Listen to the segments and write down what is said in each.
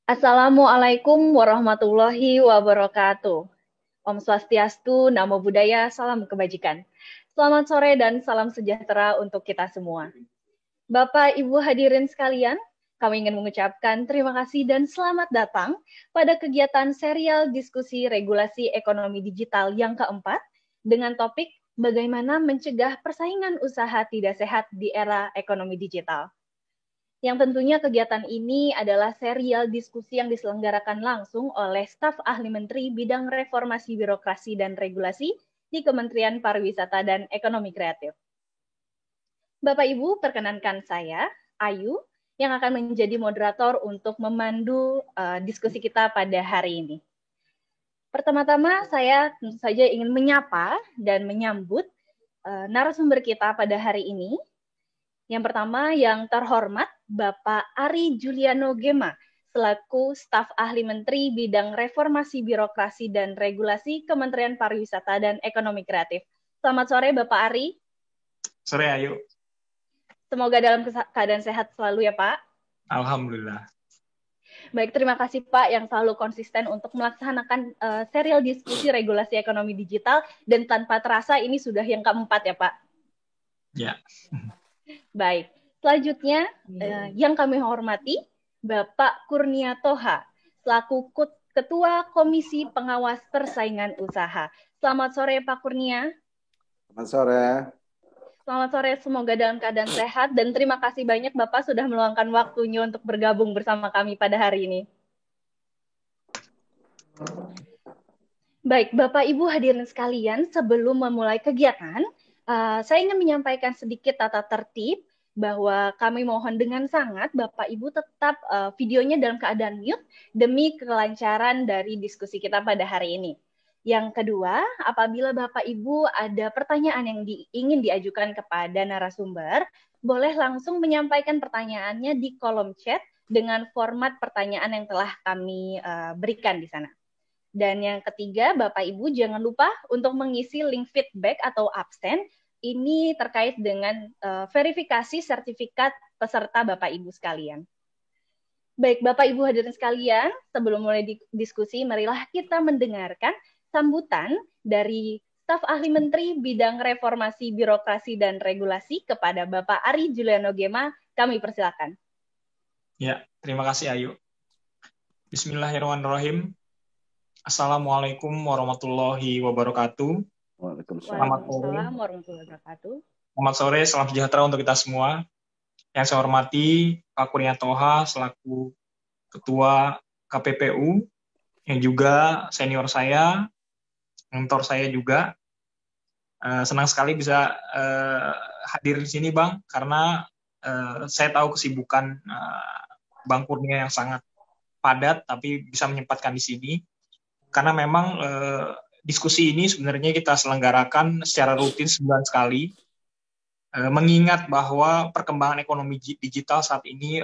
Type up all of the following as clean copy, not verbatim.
Assalamualaikum warahmatullahi wabarakatuh. Om Swastiastu, Namo Buddhaya, salam kebajikan. Selamat sore dan salam sejahtera untuk kita semua. Bapak, Ibu hadirin sekalian, kami ingin mengucapkan terima kasih dan selamat datang pada kegiatan serial diskusi regulasi ekonomi digital yang keempat dengan topik bagaimana mencegah persaingan usaha tidak sehat di era ekonomi digital. Yang tentunya kegiatan ini adalah serial diskusi yang diselenggarakan langsung oleh staf ahli menteri bidang reformasi birokrasi dan regulasi di Kementerian Pariwisata dan Ekonomi Kreatif. Bapak Ibu, perkenankan saya, Ayu, yang akan menjadi moderator untuk memandu diskusi kita pada hari ini. Pertama-tama saya tentu saja ingin menyapa dan menyambut narasumber kita pada hari ini. Yang pertama, yang terhormat Bapak Ari Juliano Gema, selaku staf ahli menteri bidang reformasi birokrasi dan regulasi Kementerian Pariwisata dan Ekonomi Kreatif. Selamat sore Bapak Ari. Sore Ayu. Semoga dalam keadaan sehat selalu ya Pak. Alhamdulillah. Baik, terima kasih Pak yang selalu konsisten untuk melaksanakan serial diskusi regulasi ekonomi digital, dan tanpa terasa ini sudah yang keempat ya Pak. Ya. Baik, selanjutnya yang kami hormati Bapak Kurnia Toha, selaku Ketua Komisi Pengawas Persaingan Usaha. Selamat sore Pak Kurnia. Selamat sore. Selamat sore, semoga dalam keadaan sehat, dan terima kasih banyak Bapak sudah meluangkan waktunya untuk bergabung bersama kami pada hari ini. Baik, Bapak Ibu hadirin sekalian, sebelum memulai kegiatan, saya ingin menyampaikan sedikit tata tertib bahwa kami mohon dengan sangat Bapak Ibu tetap videonya dalam keadaan mute demi kelancaran dari diskusi kita pada hari ini. Yang kedua, apabila Bapak Ibu ada pertanyaan yang ingin diajukan kepada narasumber, boleh langsung menyampaikan pertanyaannya di kolom chat dengan format pertanyaan yang telah kami berikan di sana. Dan yang ketiga, Bapak Ibu jangan lupa untuk mengisi link feedback atau absen. Ini terkait dengan verifikasi sertifikat peserta Bapak Ibu sekalian. Baik, Bapak Ibu hadirin sekalian, sebelum mulai diskusi, marilah kita mendengarkan sambutan dari staf ahli menteri bidang reformasi birokrasi dan regulasi kepada Bapak Ari Juliano Gema. Kami persilakan. Ya, terima kasih Ayu. Bismillahirrahmanirrahim. Assalamualaikum warahmatullahi wabarakatuh. Waalaikumsalam warahmatullahi wabarakatuh. Selamat sore, salam sejahtera untuk kita semua. Yang saya hormati Pak Kurnia Toha selaku Ketua KPPU, yang juga senior saya, mentor saya juga. Senang sekali bisa hadir di sini Bang, karena saya tahu kesibukan Bang Kurnia yang sangat padat, tapi bisa menyempatkan di sini. Karena memang diskusi ini sebenarnya kita selenggarakan secara rutin sebulan sekali, mengingat bahwa perkembangan ekonomi digital saat ini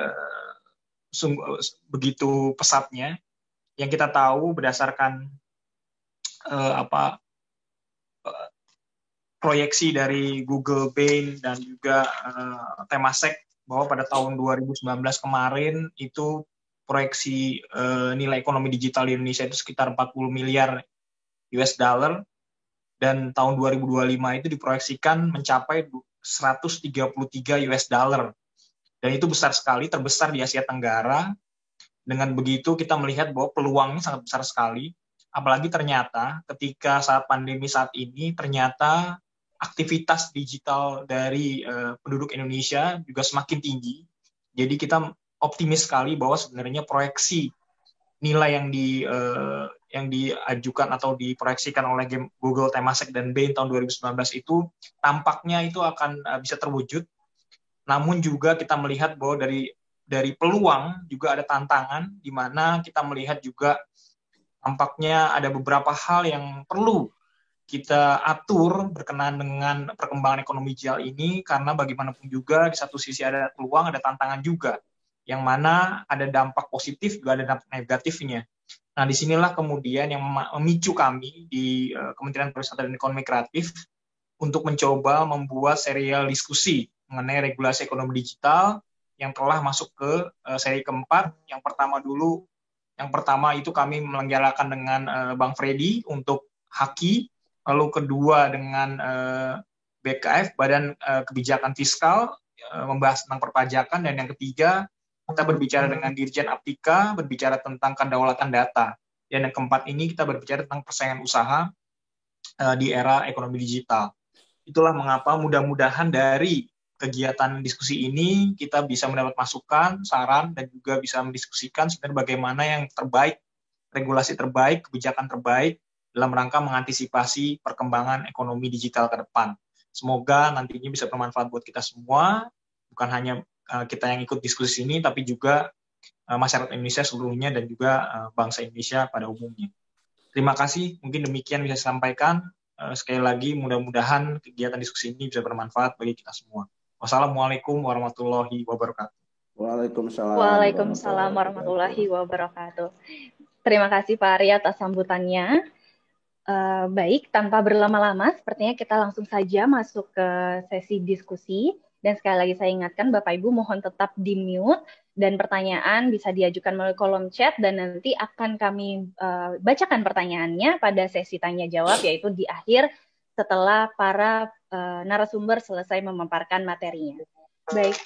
begitu pesatnya. Yang kita tahu berdasarkan proyeksi dari Google Bain dan juga Temasek, bahwa pada tahun 2019 kemarin itu proyeksi nilai ekonomi digital di Indonesia itu sekitar 40 miliar US dollar, dan tahun 2025 itu diproyeksikan mencapai 133 US dollar, dan itu besar sekali, terbesar di Asia Tenggara. Dengan begitu kita melihat bahwa peluangnya sangat besar sekali, apalagi ternyata ketika saat pandemi saat ini ternyata aktivitas digital dari penduduk Indonesia juga semakin tinggi. Jadi kita optimis sekali bahwa sebenarnya proyeksi nilai yang diajukan atau diproyeksikan oleh Google, Temasek, dan Bain tahun 2019 itu tampaknya itu akan bisa terwujud. Namun juga kita melihat bahwa dari peluang juga ada tantangan, di mana kita melihat juga tampaknya ada beberapa hal yang perlu kita atur berkenaan dengan perkembangan ekonomi digital ini, karena bagaimanapun juga di satu sisi ada peluang, ada tantangan juga, yang mana ada dampak positif juga ada dampak negatifnya. Nah, disinilah kemudian yang memicu kami di Kementerian Pariwisata dan Ekonomi Kreatif untuk mencoba membuat serial diskusi mengenai regulasi ekonomi digital yang telah masuk ke seri keempat. Yang pertama dulu Yang pertama itu kami menyelenggarakan dengan Bang Freddy untuk Haki, lalu kedua dengan BKF, Badan Kebijakan Fiskal, membahas tentang perpajakan, dan yang ketiga kita berbicara dengan Dirjen Aptika, berbicara tentang kedaulatan data. Dan yang keempat ini kita berbicara tentang persaingan usaha di era ekonomi digital. Itulah mengapa mudah-mudahan dari kegiatan diskusi ini kita bisa mendapat masukan, saran, dan juga bisa mendiskusikan sebenarnya bagaimana yang terbaik, regulasi terbaik, kebijakan terbaik dalam rangka mengantisipasi perkembangan ekonomi digital ke depan. Semoga nantinya bisa bermanfaat buat kita semua, bukan hanya kita yang ikut diskusi ini, tapi juga masyarakat Indonesia seluruhnya dan juga bangsa Indonesia pada umumnya. Terima kasih, mungkin demikian bisa saya sampaikan. Sekali lagi, mudah-mudahan kegiatan diskusi ini bisa bermanfaat bagi kita semua. Wassalamualaikum warahmatullahi wabarakatuh. Waalaikumsalam warahmatullahi wabarakatuh. Terima kasih Pak Arya atas sambutannya. Baik, tanpa berlama-lama, sepertinya kita langsung saja masuk ke sesi diskusi. Dan sekali lagi saya ingatkan Bapak Ibu mohon tetap di-mute dan pertanyaan bisa diajukan melalui kolom chat dan nanti akan kami bacakan pertanyaannya pada sesi tanya jawab, yaitu di akhir setelah para narasumber selesai memaparkan materinya. Baik,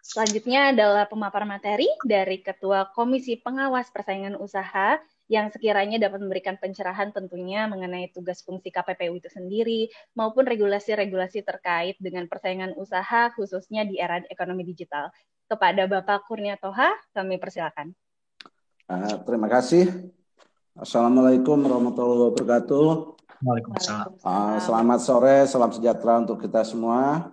selanjutnya adalah pemaparan materi dari Ketua Komisi Pengawas Persaingan Usaha yang sekiranya dapat memberikan pencerahan tentunya mengenai tugas fungsi KPPU itu sendiri maupun regulasi-regulasi terkait dengan persaingan usaha khususnya di era ekonomi digital. Kepada Bapak Kurnia Toha, kami persilakan. Terima kasih. Assalamualaikum warahmatullahi wabarakatuh. Waalaikumsalam. Selamat sore, salam sejahtera untuk kita semua.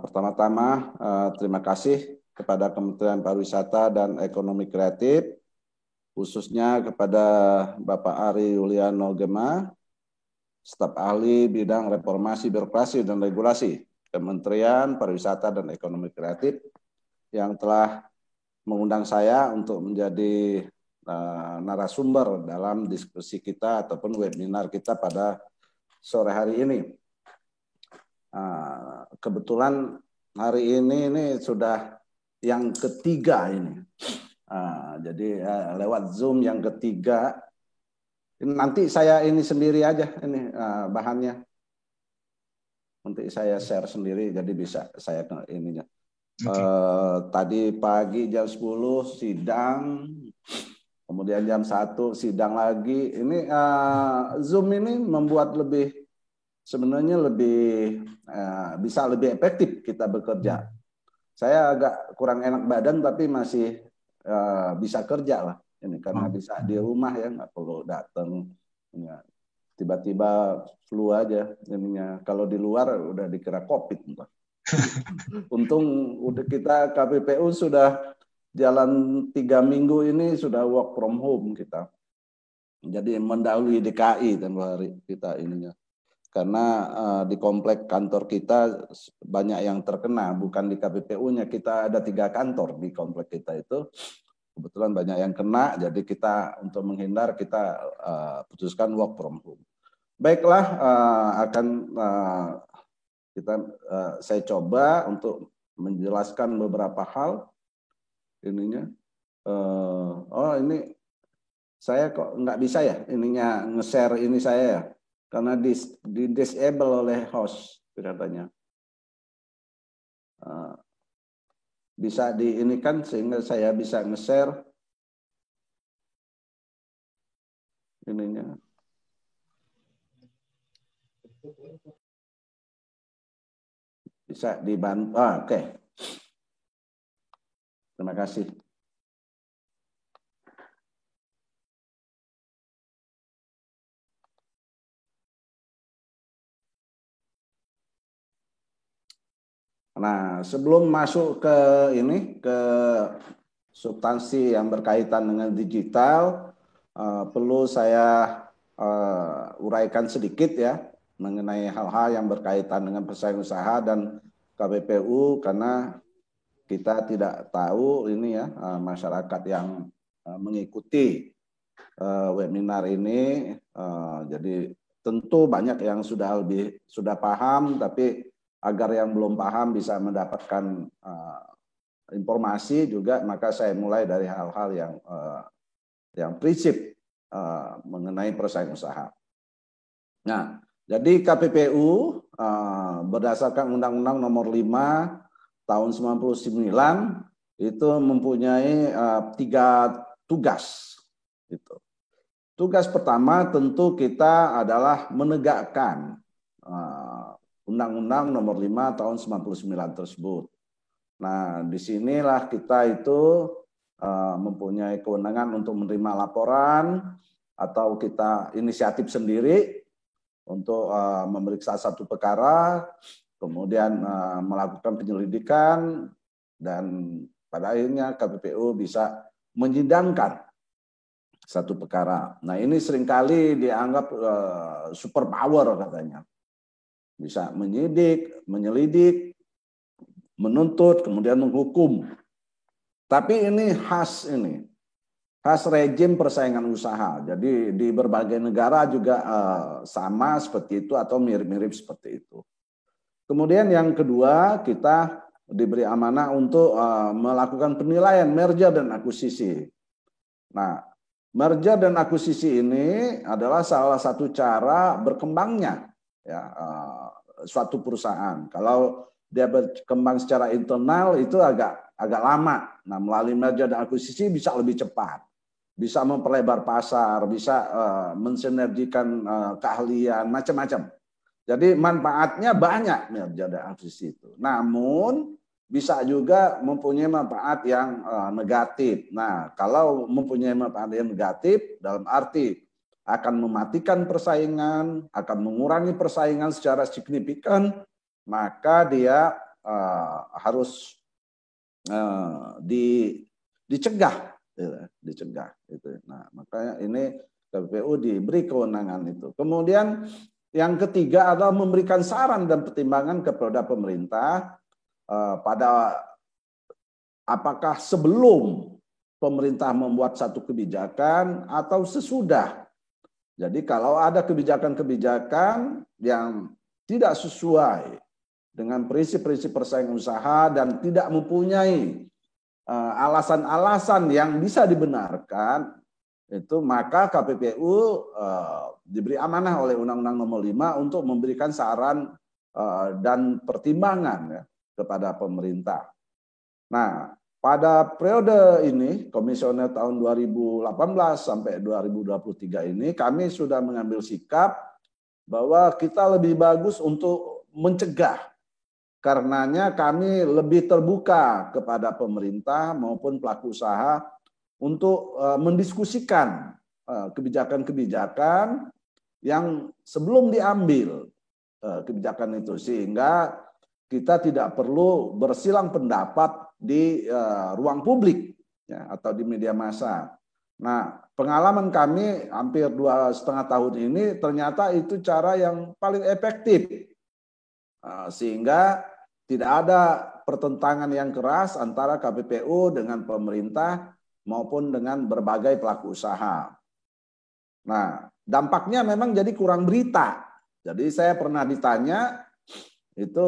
Pertama-tama, terima kasih kepada Kementerian Pariwisata dan Ekonomi Kreatif, khususnya kepada Bapak Ari Yuliano Gema, staf ahli bidang reformasi birokrasi dan regulasi Kementerian Pariwisata dan Ekonomi Kreatif yang telah mengundang saya untuk menjadi narasumber dalam diskusi kita ataupun webinar kita pada sore hari ini. Kebetulan hari ini sudah yang ketiga ini. Jadi lewat Zoom yang ketiga. Nanti saya ini sendiri aja ini bahannya. Nanti saya share sendiri jadi bisa saya ke ininya. Tadi pagi jam 10 sidang, kemudian jam 1 sidang lagi. Ini Zoom ini membuat sebenarnya lebih bisa lebih efektif kita bekerja. Saya agak kurang enak badan tapi masih bisa kerja lah ini karena bisa di rumah ya, nggak perlu datang ya. Tiba-tiba flu aja ininya. Kalau di luar udah dikira COVID. Untung udah kita KPPU sudah jalan 3 minggu ini sudah work from home kita. Jadi mendahului DKI dan hari kita ininya. Karena di komplek kantor kita banyak yang terkena, bukan di KPPU-nya. Kita ada 3 kantor di komplek kita itu. Kebetulan banyak yang kena, jadi kita untuk menghindar kita putuskan work from home. Baiklah, saya coba untuk menjelaskan beberapa hal ininya. Ini saya kok nggak bisa ya ininya nge-share ini saya ya. Karena di disable oleh host katanya. Bisa diinikan sehingga saya bisa nge-share ininya. Bisa dibantu. Oke. Terima kasih. Nah, sebelum masuk ke substansi yang berkaitan dengan digital, perlu saya uraikan sedikit ya mengenai hal-hal yang berkaitan dengan persaingan usaha dan KPPU karena kita tidak tahu ini ya masyarakat yang mengikuti webinar ini, jadi tentu banyak yang sudah paham, tapi agar yang belum paham bisa mendapatkan informasi juga, maka saya mulai dari hal-hal yang prinsip mengenai persaingan usaha. Nah, jadi KPPU berdasarkan Undang-Undang Nomor 5 tahun 99 itu mempunyai 3 tugas. Gitu. Tugas pertama tentu kita adalah menegakkan Undang-Undang Nomor 5 tahun 99 tersebut. Nah, disinilah kita itu mempunyai kewenangan untuk menerima laporan atau kita inisiatif sendiri untuk memeriksa satu perkara, kemudian melakukan penyelidikan, dan pada akhirnya KPPU bisa menyidangkan satu perkara. Nah, ini seringkali dianggap super power katanya. Bisa menyidik, menyelidik, menuntut, kemudian menghukum. Tapi ini khas rejim persaingan usaha. Jadi di berbagai negara juga sama seperti itu atau mirip-mirip seperti itu. Kemudian yang kedua, kita diberi amanah untuk melakukan penilaian merger dan akuisisi. Nah, merger dan akuisisi ini adalah salah satu cara berkembangnya ya suatu perusahaan. Kalau dia berkembang secara internal itu agak lama. Nah, melalui merger dan akuisisi bisa lebih cepat, bisa memperlebar pasar, bisa mensinergikan keahlian, macam-macam. Jadi manfaatnya banyak merger dan akuisisi itu. Namun bisa juga mempunyai manfaat yang negatif. Nah, kalau mempunyai manfaat yang negatif dalam arti akan mematikan persaingan, akan mengurangi persaingan secara signifikan, maka dia harus dicegah. Gitu. Nah, makanya ini KPPU diberi kewenangan itu. Kemudian yang ketiga adalah memberikan saran dan pertimbangan kepada pemerintah pada apakah sebelum pemerintah membuat satu kebijakan atau sesudah. Jadi kalau ada kebijakan-kebijakan yang tidak sesuai dengan prinsip-prinsip persaingan usaha dan tidak mempunyai alasan-alasan yang bisa dibenarkan, itu maka KPPU diberi amanah oleh Undang-Undang Nomor 5 untuk memberikan saran dan pertimbangan ya, kepada pemerintah. Nah, pada periode ini, komisioner tahun 2018 sampai 2023 ini, kami sudah mengambil sikap bahwa kita lebih bagus untuk mencegah. Karenanya kami lebih terbuka kepada pemerintah maupun pelaku usaha untuk mendiskusikan kebijakan-kebijakan yang sebelum diambil kebijakan itu, sehingga kita tidak perlu bersilang pendapat di ruang publik ya, atau di media massa. Nah, pengalaman kami hampir 2,5 tahun ini ternyata itu cara yang paling efektif, sehingga tidak ada pertentangan yang keras antara KPPU dengan pemerintah maupun dengan berbagai pelaku usaha. Nah, dampaknya memang jadi kurang berita. Jadi saya pernah ditanya itu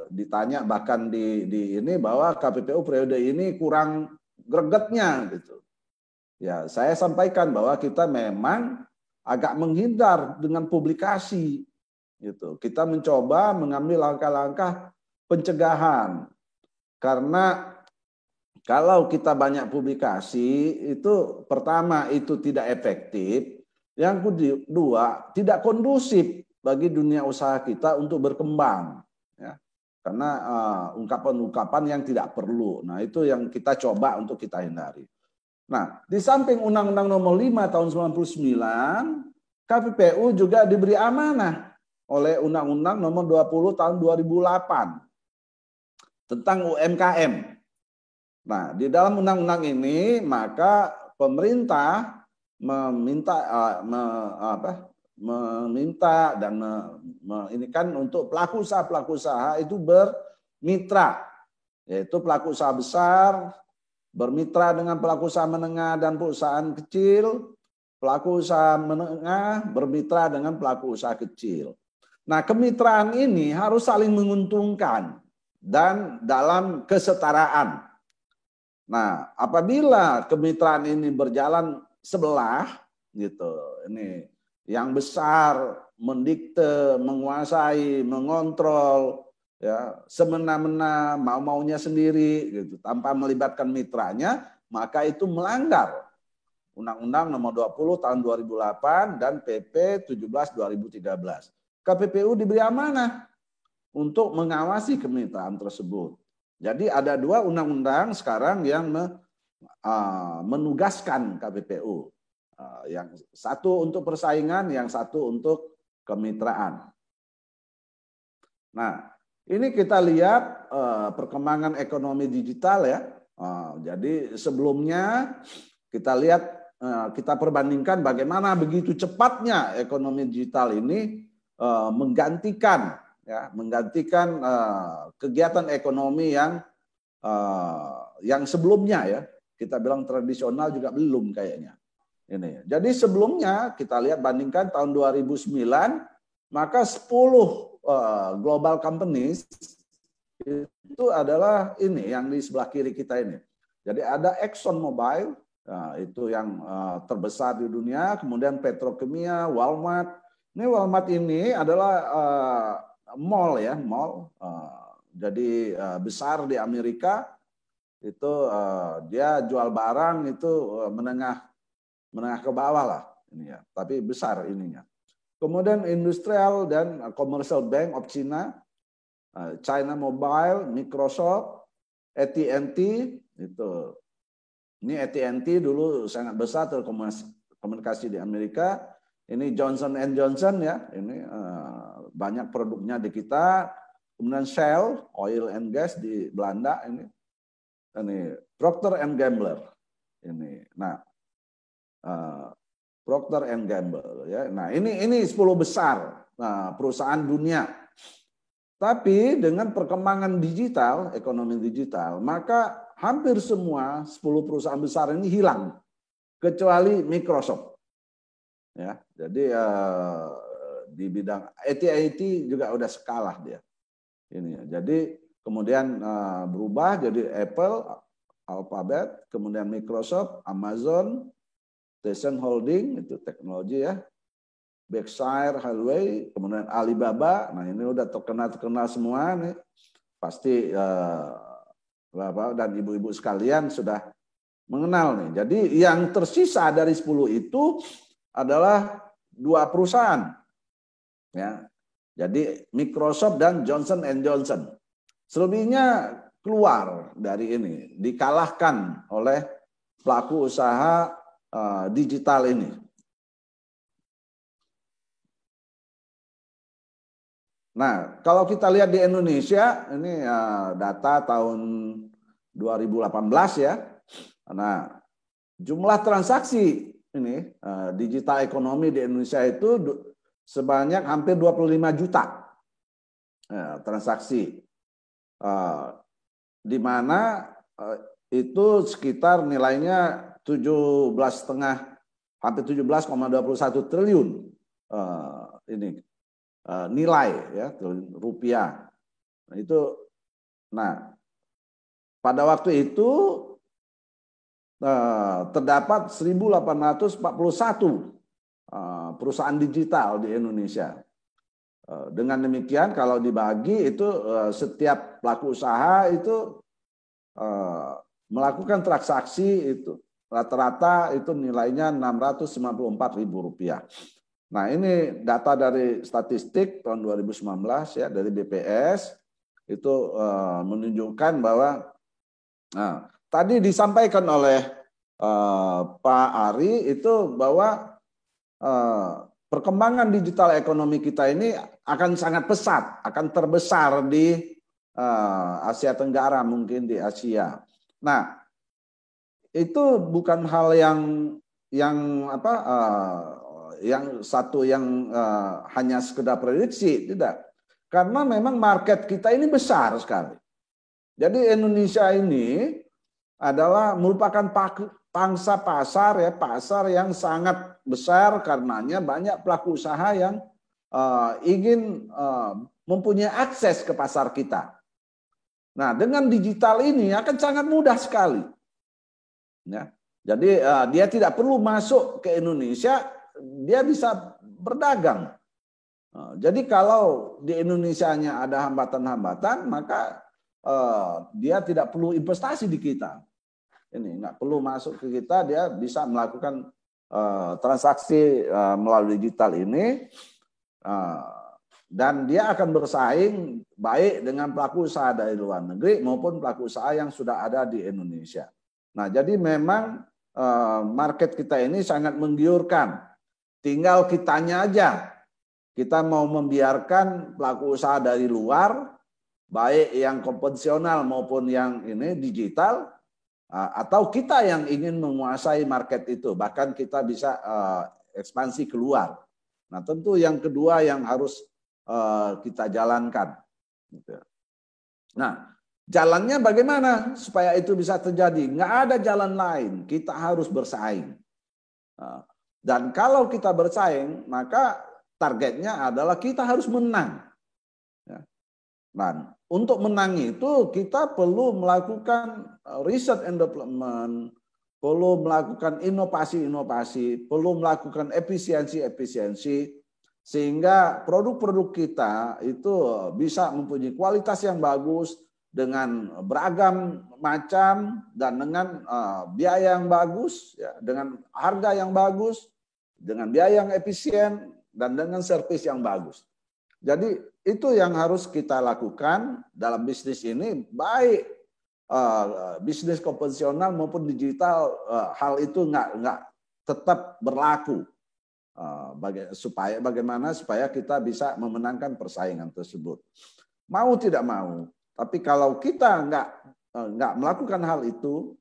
ditanya bahkan di ini bahwa KPPU periode ini kurang gregetnya gitu. Ya, saya sampaikan bahwa kita memang agak menghindar dengan publikasi gitu. Kita mencoba mengambil langkah-langkah pencegahan. Karena kalau kita banyak publikasi itu pertama itu tidak efektif, yang kedua tidak kondusif bagi dunia usaha kita untuk berkembang, ya. Karena ungkapan-ungkapan yang tidak perlu. Nah, itu yang kita coba untuk kita hindari. Nah, di samping Undang-Undang Nomor 5 tahun 99, KPPU juga diberi amanah oleh Undang-Undang Nomor 20 tahun 2008 tentang UMKM. Nah, di dalam undang-undang ini maka pemerintah meminta dan ini kan untuk pelaku usaha itu bermitra, yaitu pelaku usaha besar bermitra dengan pelaku usaha menengah dan perusahaan kecil, pelaku usaha menengah bermitra dengan pelaku usaha kecil. Nah, kemitraan ini harus saling menguntungkan. dan dalam kesetaraan. Nah, apabila kemitraan ini berjalan sebelah gitu, ini yang besar mendikte, menguasai, mengontrol, ya semena-mena, mau-maunya sendiri gitu, tanpa melibatkan mitranya, maka itu melanggar Undang-Undang Nomor 20 Tahun 2008 dan PP 17 2013. KPPU diberi amanah untuk mengawasi kemitraan tersebut. Jadi ada dua undang-undang sekarang yang menugaskan KPPU. Yang satu untuk persaingan, yang satu untuk kemitraan. Nah, ini kita lihat perkembangan ekonomi digital ya. Jadi sebelumnya kita lihat, kita perbandingkan bagaimana begitu cepatnya ekonomi digital ini menggantikan kegiatan ekonomi yang sebelumnya ya, kita bilang tradisional juga belum kayaknya. Ini. Jadi sebelumnya kita lihat bandingkan tahun 2009, maka 10 global companies itu adalah ini yang di sebelah kiri kita ini. Jadi ada Exxon Mobil, itu yang terbesar di dunia, kemudian Petrokimia, Walmart. Ini Walmart ini adalah mall ya, mall. Jadi besar di Amerika, itu dia jual barang itu menengah ke bawah lah ini ya, tapi besar ininya. Kemudian Industrial dan Commercial Bank of China, China Mobile, Microsoft, AT&T itu. Ini AT&T dulu sangat besar telekomunikasi di Amerika. Ini Johnson & Johnson ya, ini banyak produknya di kita. Kemudian Shell, oil and gas di Belanda ini Procter & Gamble ini. Nah, Procter & Gamble ya. Nah, ini 10 besar perusahaan dunia. Tapi dengan perkembangan digital, ekonomi digital, maka hampir semua 10 perusahaan besar ini hilang kecuali Microsoft. Ya, jadi di bidang AT&T juga udah sekalah dia. Ini ya. Jadi kemudian berubah jadi Apple, Alphabet, kemudian Microsoft, Amazon, Tencent Holding itu teknologi ya, Berkshire Hathaway, kemudian Alibaba. Nah ini udah terkenal semua nih, pasti Bapak dan ibu-ibu sekalian sudah mengenal nih. Jadi yang tersisa dari 10 itu adalah 2 perusahaan, ya. Jadi Microsoft dan Johnson & Johnson. Selebihnya keluar dari ini, dikalahkan oleh pelaku usaha digital ini. Nah, kalau kita lihat di Indonesia, ini data tahun 2018 ya. Nah, jumlah transaksi ini digital ekonomi di Indonesia itu sebanyak hampir 25 juta transaksi. Di mana itu sekitar nilainya 17,5 hampir 17,21 triliun ini nilai ya rupiah. Nah pada waktu itu terdapat 1.841 perusahaan digital di Indonesia. Dengan demikian kalau dibagi itu setiap pelaku usaha itu melakukan transaksi itu rata-rata itu nilainya Rp694.000. Nah ini data dari statistik tahun 2019 ya dari BPS itu menunjukkan bahwa tadi disampaikan oleh Pak Ari itu bahwa perkembangan digital ekonomi kita ini akan sangat pesat, akan terbesar di Asia Tenggara, mungkin di Asia. Nah, itu bukan hal yang hanya sekedar prediksi, tidak. Karena memang market kita ini besar sekali. Jadi Indonesia ini adalah merupakan pangsa pasar ya, pasar yang sangat besar karenanya banyak pelaku usaha yang ingin mempunyai akses ke pasar kita. Nah, dengan digital ini akan sangat mudah sekali. Ya. Jadi dia tidak perlu masuk ke Indonesia, dia bisa berdagang. Jadi kalau di Indonesianya ada hambatan-hambatan, maka dia tidak perlu investasi di kita. Ini nggak perlu masuk ke kita, dia bisa melakukan transaksi melalui digital ini, dan dia akan bersaing baik dengan pelaku usaha dari luar negeri maupun pelaku usaha yang sudah ada di Indonesia. Nah, jadi memang market kita ini sangat menggiurkan. Tinggal kitanya aja. Kita mau membiarkan pelaku usaha dari luar, baik yang konvensional maupun yang ini digital, atau kita yang ingin menguasai market itu, bahkan kita bisa ekspansi keluar. Nah, tentu yang kedua yang harus kita jalankan. Nah, jalannya bagaimana supaya itu bisa terjadi? Nggak ada jalan lain, kita harus bersaing. Dan kalau kita bersaing, maka targetnya adalah kita harus menang. Nah, untuk menang itu kita perlu melakukan research and development, perlu melakukan inovasi-inovasi, perlu melakukan efisiensi-efisiensi, sehingga produk-produk kita itu bisa mempunyai kualitas yang bagus dengan beragam macam dan dengan biaya yang bagus, ya, dengan harga yang bagus, dengan biaya yang efisien, dan dengan servis yang bagus. Jadi itu yang harus kita lakukan dalam bisnis ini, baik bisnis konvensional maupun digital. Hal itu nggak tetap berlaku. Bagaimana supaya kita bisa memenangkan persaingan tersebut. Mau tidak mau, tapi kalau kita nggak melakukan hal itu,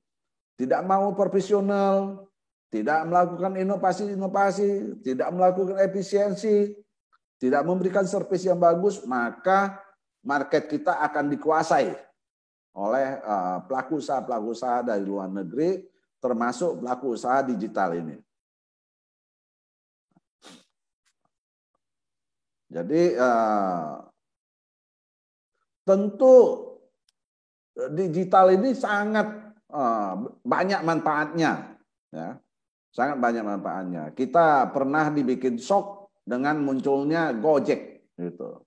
tidak mau profesional, tidak melakukan inovasi-inovasi, tidak melakukan efisiensi, tidak memberikan servis yang bagus, maka market kita akan dikuasai oleh pelaku usaha dari luar negeri, termasuk pelaku usaha digital ini. Jadi tentu digital ini sangat banyak manfaatnya, ya, sangat banyak manfaatnya. Kita pernah dibikin shock dengan munculnya Gojek, gitu,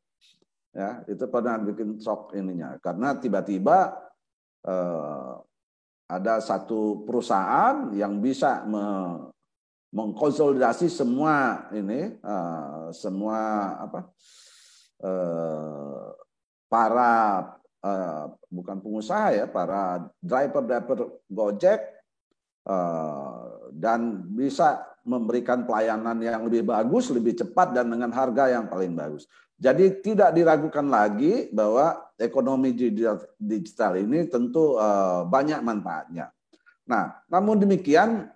ya, itu pernah bikin shock ininya, karena tiba-tiba ada satu perusahaan yang bisa mengkonsolidasi semua ini, para bukan pengusaha, ya, para driver Gojek, dan bisa memberikan pelayanan yang lebih bagus, lebih cepat, dan dengan harga yang paling bagus. Jadi tidak diragukan lagi bahwa ekonomi digital ini tentu banyak manfaatnya. Nah, namun demikian,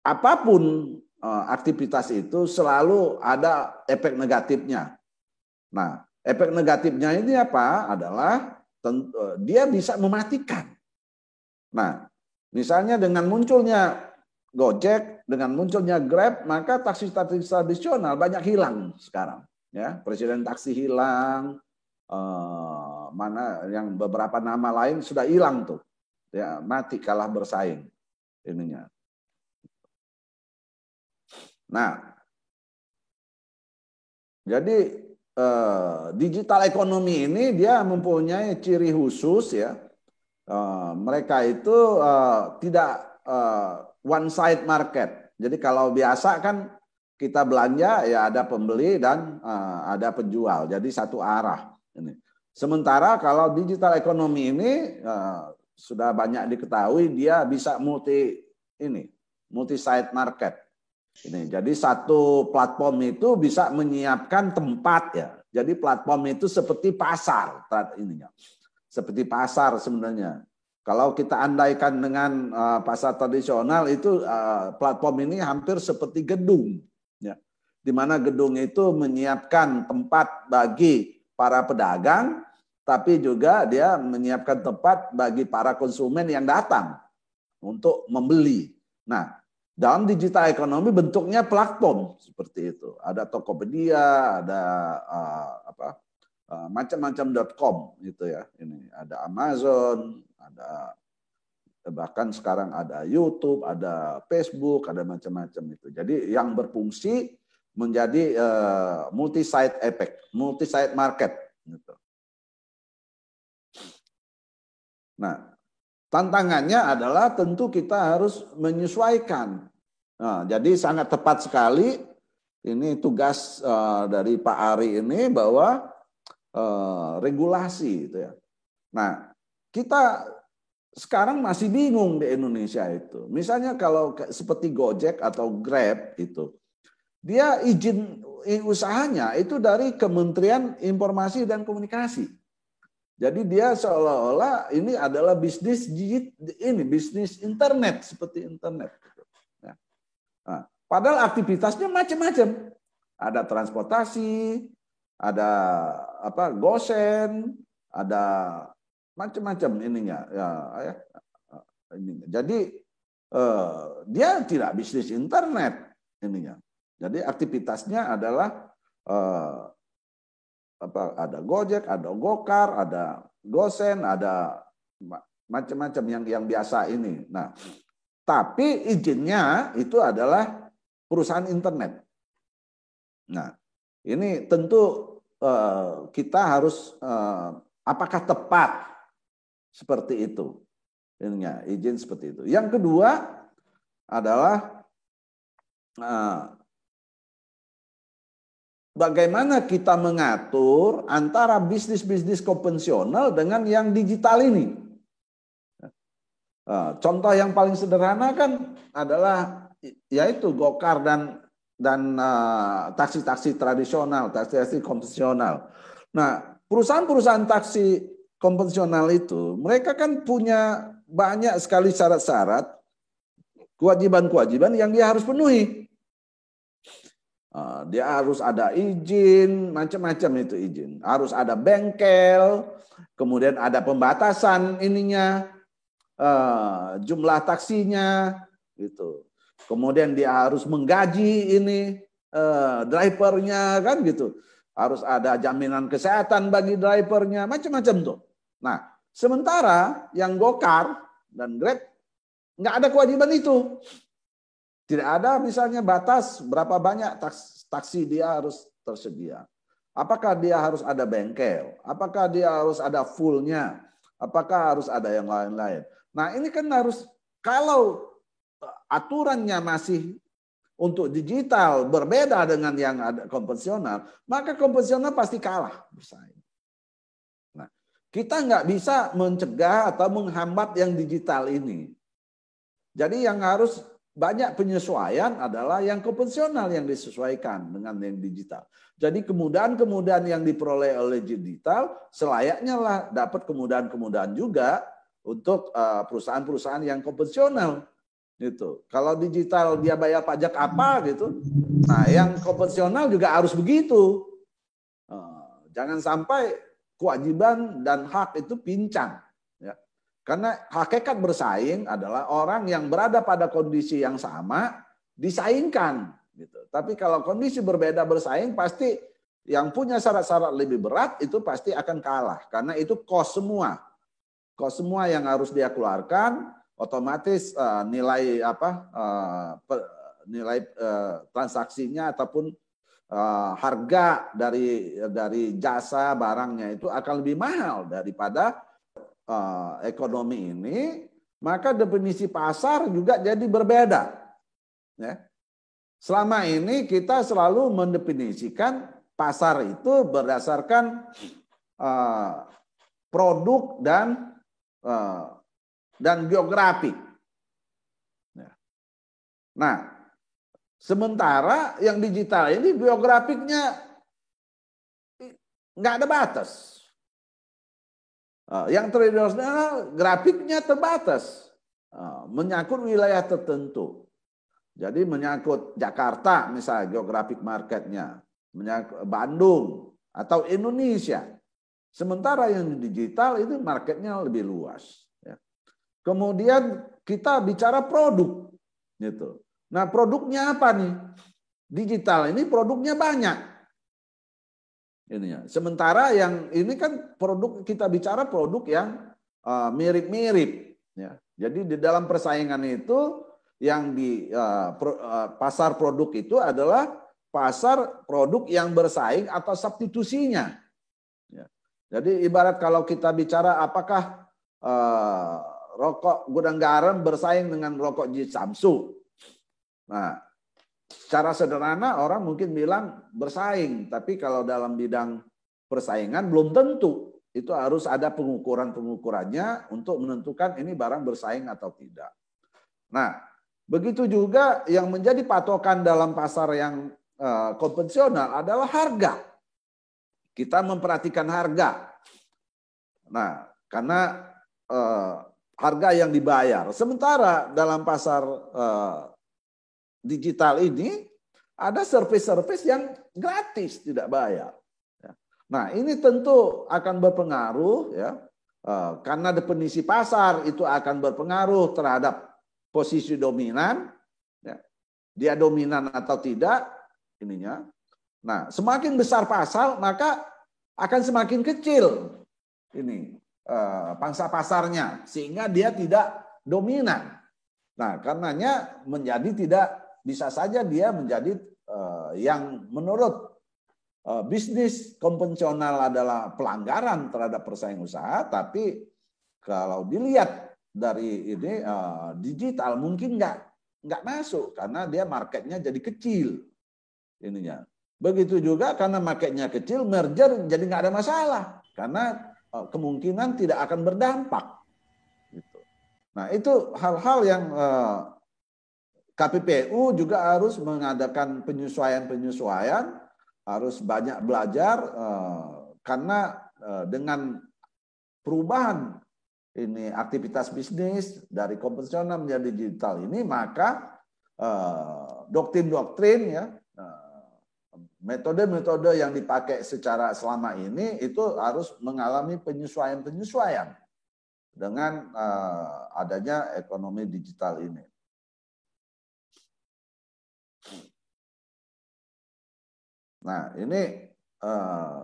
apapun aktivitas itu selalu ada efek negatifnya. Nah, efek negatifnya ini apa? Adalah dia bisa mematikan. Nah, misalnya dengan munculnya Gojek, dengan munculnya Grab, maka taksi-taksi tradisional banyak hilang sekarang. Ya, presiden taksi hilang, mana yang beberapa nama lain sudah hilang tuh, ya, mati kalah bersaing ininya. Nah, jadi digital ekonomi ini dia mempunyai ciri khusus, ya. Mereka itu tidak one side market. Jadi kalau biasa kan kita belanja, ya, ada pembeli dan ada penjual. Jadi satu arah. Ini. Sementara kalau digital ekonomi ini sudah banyak diketahui, dia bisa multi side market. Ini, jadi satu platform itu bisa menyiapkan tempat, ya. Jadi platform itu seperti pasar ininya. Seperti pasar sebenarnya. Kalau kita andaikan dengan pasar tradisional itu platform ini hampir seperti gedung, ya. Di mana gedung itu menyiapkan tempat bagi para pedagang, tapi juga dia menyiapkan tempat bagi para konsumen yang datang untuk membeli. Nah, dalam digital ekonomi bentuknya platform seperti itu. Ada Tokopedia, ada macam-macam.com gitu ya. Ini ada Amazon, ada bahkan sekarang ada YouTube, ada Facebook, ada macam-macam itu. Jadi yang berfungsi menjadi multi-site effect, multi-site market. Gitu. Nah, tantangannya adalah tentu kita harus menyesuaikan. Nah, jadi sangat tepat sekali ini tugas dari Pak Ari ini bahwa regulasi itu ya. Nah, kita sekarang masih bingung di Indonesia itu. Misalnya kalau seperti Gojek atau Grab itu, dia izin usahanya itu dari Kementerian Informasi dan Komunikasi. Jadi dia seolah-olah ini adalah bisnis bisnis internet seperti internet. Nah, padahal aktivitasnya macam-macam. Ada transportasi, ada GoSend, ada macam-macam ininya ya. Jadi dia tidak bisnis internet ininya. Jadi aktivitasnya adalah ada Gojek, ada Gokar, ada GoSend, ada macam-macam yang biasa ini. Nah, tapi izinnya itu adalah perusahaan internet. Nah, ini tentu kita harus apakah tepat seperti itu, ininya izin seperti itu. Yang kedua adalah bagaimana kita mengatur antara bisnis-bisnis konvensional dengan yang digital ini. Contoh yang paling sederhana kan adalah yaitu Gokar dan taksi-taksi tradisional, taksi-taksi konvensional. Nah, perusahaan-perusahaan taksi konvensional itu, mereka kan punya banyak sekali syarat-syarat, kewajiban-kewajiban yang dia harus penuhi. Dia harus ada izin, macam-macam itu izin. Harus ada bengkel, kemudian ada pembatasan ininya, jumlah taksinya, gitu. Kemudian dia harus menggaji ini drivernya kan gitu. Harus ada jaminan kesehatan bagi drivernya, macam-macam tuh. Nah, sementara yang Gokar dan Grab nggak ada kewajiban itu. Tidak ada misalnya batas berapa banyak taksi dia harus tersedia. Apakah dia harus ada bengkel? Apakah dia harus ada fullnya? Apakah harus ada yang lain-lain? Nah, ini kan harus, kalau aturannya masih untuk digital berbeda dengan yang ada konvensional, maka konvensional pasti kalah bersaing. Nah, kita nggak bisa mencegah atau menghambat yang digital ini. Jadi yang harus banyak penyesuaian adalah yang konvensional yang disesuaikan dengan yang digital. Jadi kemudahan-kemudahan yang diperoleh oleh digital selayaknya lah dapat kemudahan-kemudahan juga untuk perusahaan-perusahaan yang konvensional. Gitu. Kalau digital dia bayar pajak apa gitu, nah yang konvensional juga harus begitu. Jangan sampai kewajiban dan hak itu pincang. Ya. Karena hakikat bersaing adalah orang yang berada pada kondisi yang sama disaingkan. Gitu. Tapi kalau kondisi berbeda bersaing, pasti yang punya syarat-syarat lebih berat itu pasti akan kalah. Karena itu cost semua. Cost semua yang harus dia keluarkan, otomatis nilai transaksinya ataupun harga dari jasa barangnya itu akan lebih mahal daripada ekonomi ini. Maka definisi pasar juga jadi berbeda. Ya. Selama ini kita selalu mendefinisikan pasar itu berdasarkan produk dan geografi. Nah, sementara yang digital ini geografiknya nggak ada batas. Yang tradisional grafiknya terbatas, menyangkut wilayah tertentu. Jadi menyangkut Jakarta misalnya geografik marketnya, menyangkut Bandung atau Indonesia. Sementara yang digital itu marketnya lebih luas. Kemudian kita bicara produk, gitu. Nah, produknya apa nih? Digital ini produknya banyak. Ininya. Sementara yang ini kan produk, kita bicara produk yang mirip-mirip. Ya. Jadi di dalam persaingan itu yang di pasar produk itu adalah pasar produk yang bersaing atau substitusinya. Ya. Jadi ibarat kalau kita bicara apakah rokok Gudang Garam bersaing dengan rokok Samsu. Nah, secara sederhana orang mungkin bilang bersaing, tapi kalau dalam bidang persaingan belum tentu. Itu harus ada pengukuran-pengukurannya untuk menentukan ini barang bersaing atau tidak. Nah, begitu juga yang menjadi patokan dalam pasar yang konvensional adalah harga. Kita memperhatikan harga. Nah, karena harga yang dibayar. Sementara dalam pasar digital ini ada service-service yang gratis, tidak bayar. Nah, ini tentu akan berpengaruh ya, karena definisi pasar itu akan berpengaruh terhadap posisi dominan, ya. Dia dominan atau tidak ininya. Nah, semakin besar pasar maka akan semakin kecil ini pangsa pasarnya, sehingga dia tidak dominan. Nah, karenanya menjadi tidak bisa saja dia menjadi yang menurut bisnis konvensional adalah pelanggaran terhadap persaingan usaha, tapi kalau dilihat dari ini digital mungkin nggak masuk karena dia marketnya jadi kecil ininya. Begitu juga karena marketnya kecil, merger jadi nggak ada masalah karena kemungkinan tidak akan berdampak. Gitu. Nah, itu hal-hal yang KPPU juga harus mengadakan penyesuaian-penyesuaian, harus banyak belajar karena dengan perubahan ini aktivitas bisnis dari konvensional menjadi digital ini, maka doktrin-doktrin ya, metode-metode yang dipakai secara selama ini itu harus mengalami penyesuaian-penyesuaian dengan adanya ekonomi digital ini. Nah, ini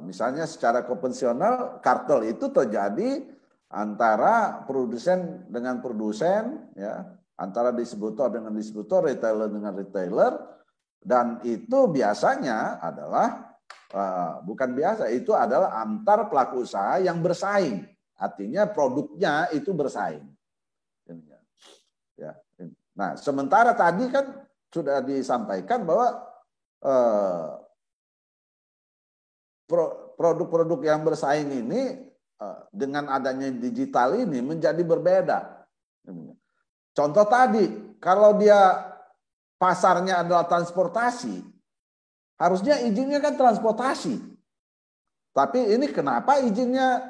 misalnya secara konvensional kartel itu terjadi antara produsen dengan produsen, ya, antara distributor dengan distributor, retailer dengan retailer, dan itu biasanya adalah bukan biasa, itu adalah antar pelaku usaha yang bersaing, artinya produknya itu bersaing. Ya. Nah, sementara tadi kan sudah disampaikan bahwa produk-produk yang bersaing ini dengan adanya digital ini menjadi berbeda. Contoh tadi, kalau dia pasarnya adalah transportasi, harusnya izinnya kan transportasi. Tapi ini kenapa izinnya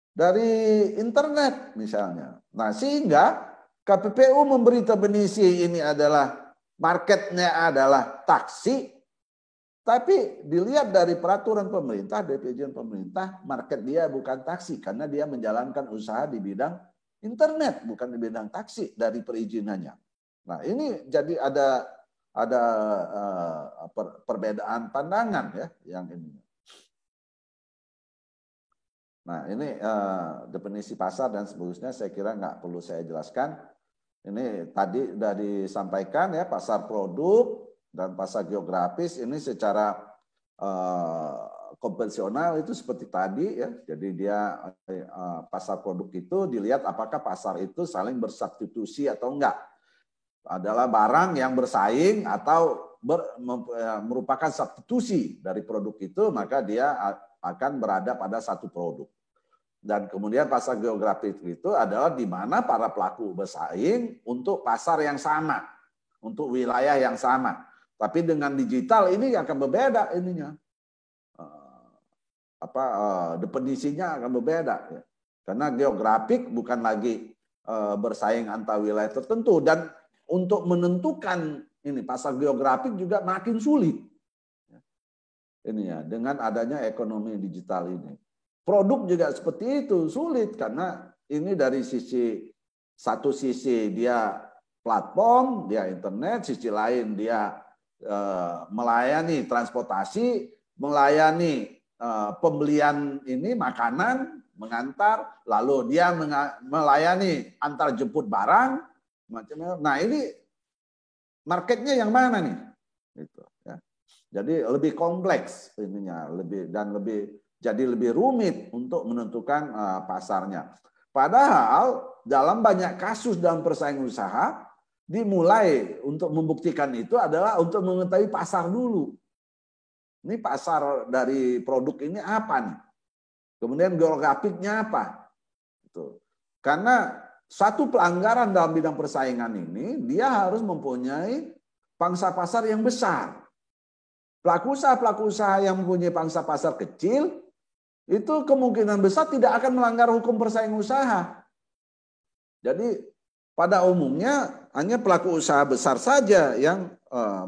dari internet misalnya. Nah, sehingga KPPU memberi definisi ini adalah marketnya adalah taksi. Tapi dilihat dari peraturan pemerintah, dari perizinan pemerintah, market dia bukan taksi karena dia menjalankan usaha di bidang internet, bukan di bidang taksi dari perizinannya. Nah, ini jadi ada perbedaan pandangan ya yang ini. Nah, ini definisi pasar dan seterusnya saya kira nggak perlu saya jelaskan. Ini tadi sudah disampaikan ya, pasar produk dan pasar geografis ini secara konvensional itu seperti tadi ya. Jadi dia pasar produk itu dilihat apakah pasar itu saling bersubstitusi atau enggak. Adalah barang yang bersaing atau merupakan substitusi dari produk itu, maka dia akan berada pada satu produk. Dan kemudian pasar geografis itu adalah di mana para pelaku bersaing untuk pasar yang sama, untuk wilayah yang sama. Tapi dengan digital ini akan berbeda ininya. Definisinya akan berbeda ya. Karena geografik bukan lagi bersaing antar wilayah tertentu, dan untuk menentukan ini pasar geografik juga makin sulit. Ini ya, dengan adanya ekonomi digital ini. Produk juga seperti itu, sulit karena ini dari satu sisi dia platform, dia internet, sisi lain dia melayani transportasi, melayani pembelian ini makanan, mengantar, lalu dia melayani antar jemput barang, macamnya. Nah ini marketnya yang mana nih? Gitu, ya. Jadi lebih kompleks ininya, jadi lebih rumit untuk menentukan pasarnya. Padahal dalam banyak kasus dalam persaingan usaha dimulai untuk membuktikan itu adalah untuk mengetahui pasar dulu. Ini pasar dari produk ini apa nih? Kemudian geografiknya apa? Gitu. Karena satu pelanggaran dalam bidang persaingan ini, dia harus mempunyai pangsa pasar yang besar. Pelaku usaha yang mempunyai pangsa pasar kecil, itu kemungkinan besar tidak akan melanggar hukum persaingan usaha. Jadi pada umumnya hanya pelaku usaha besar saja yang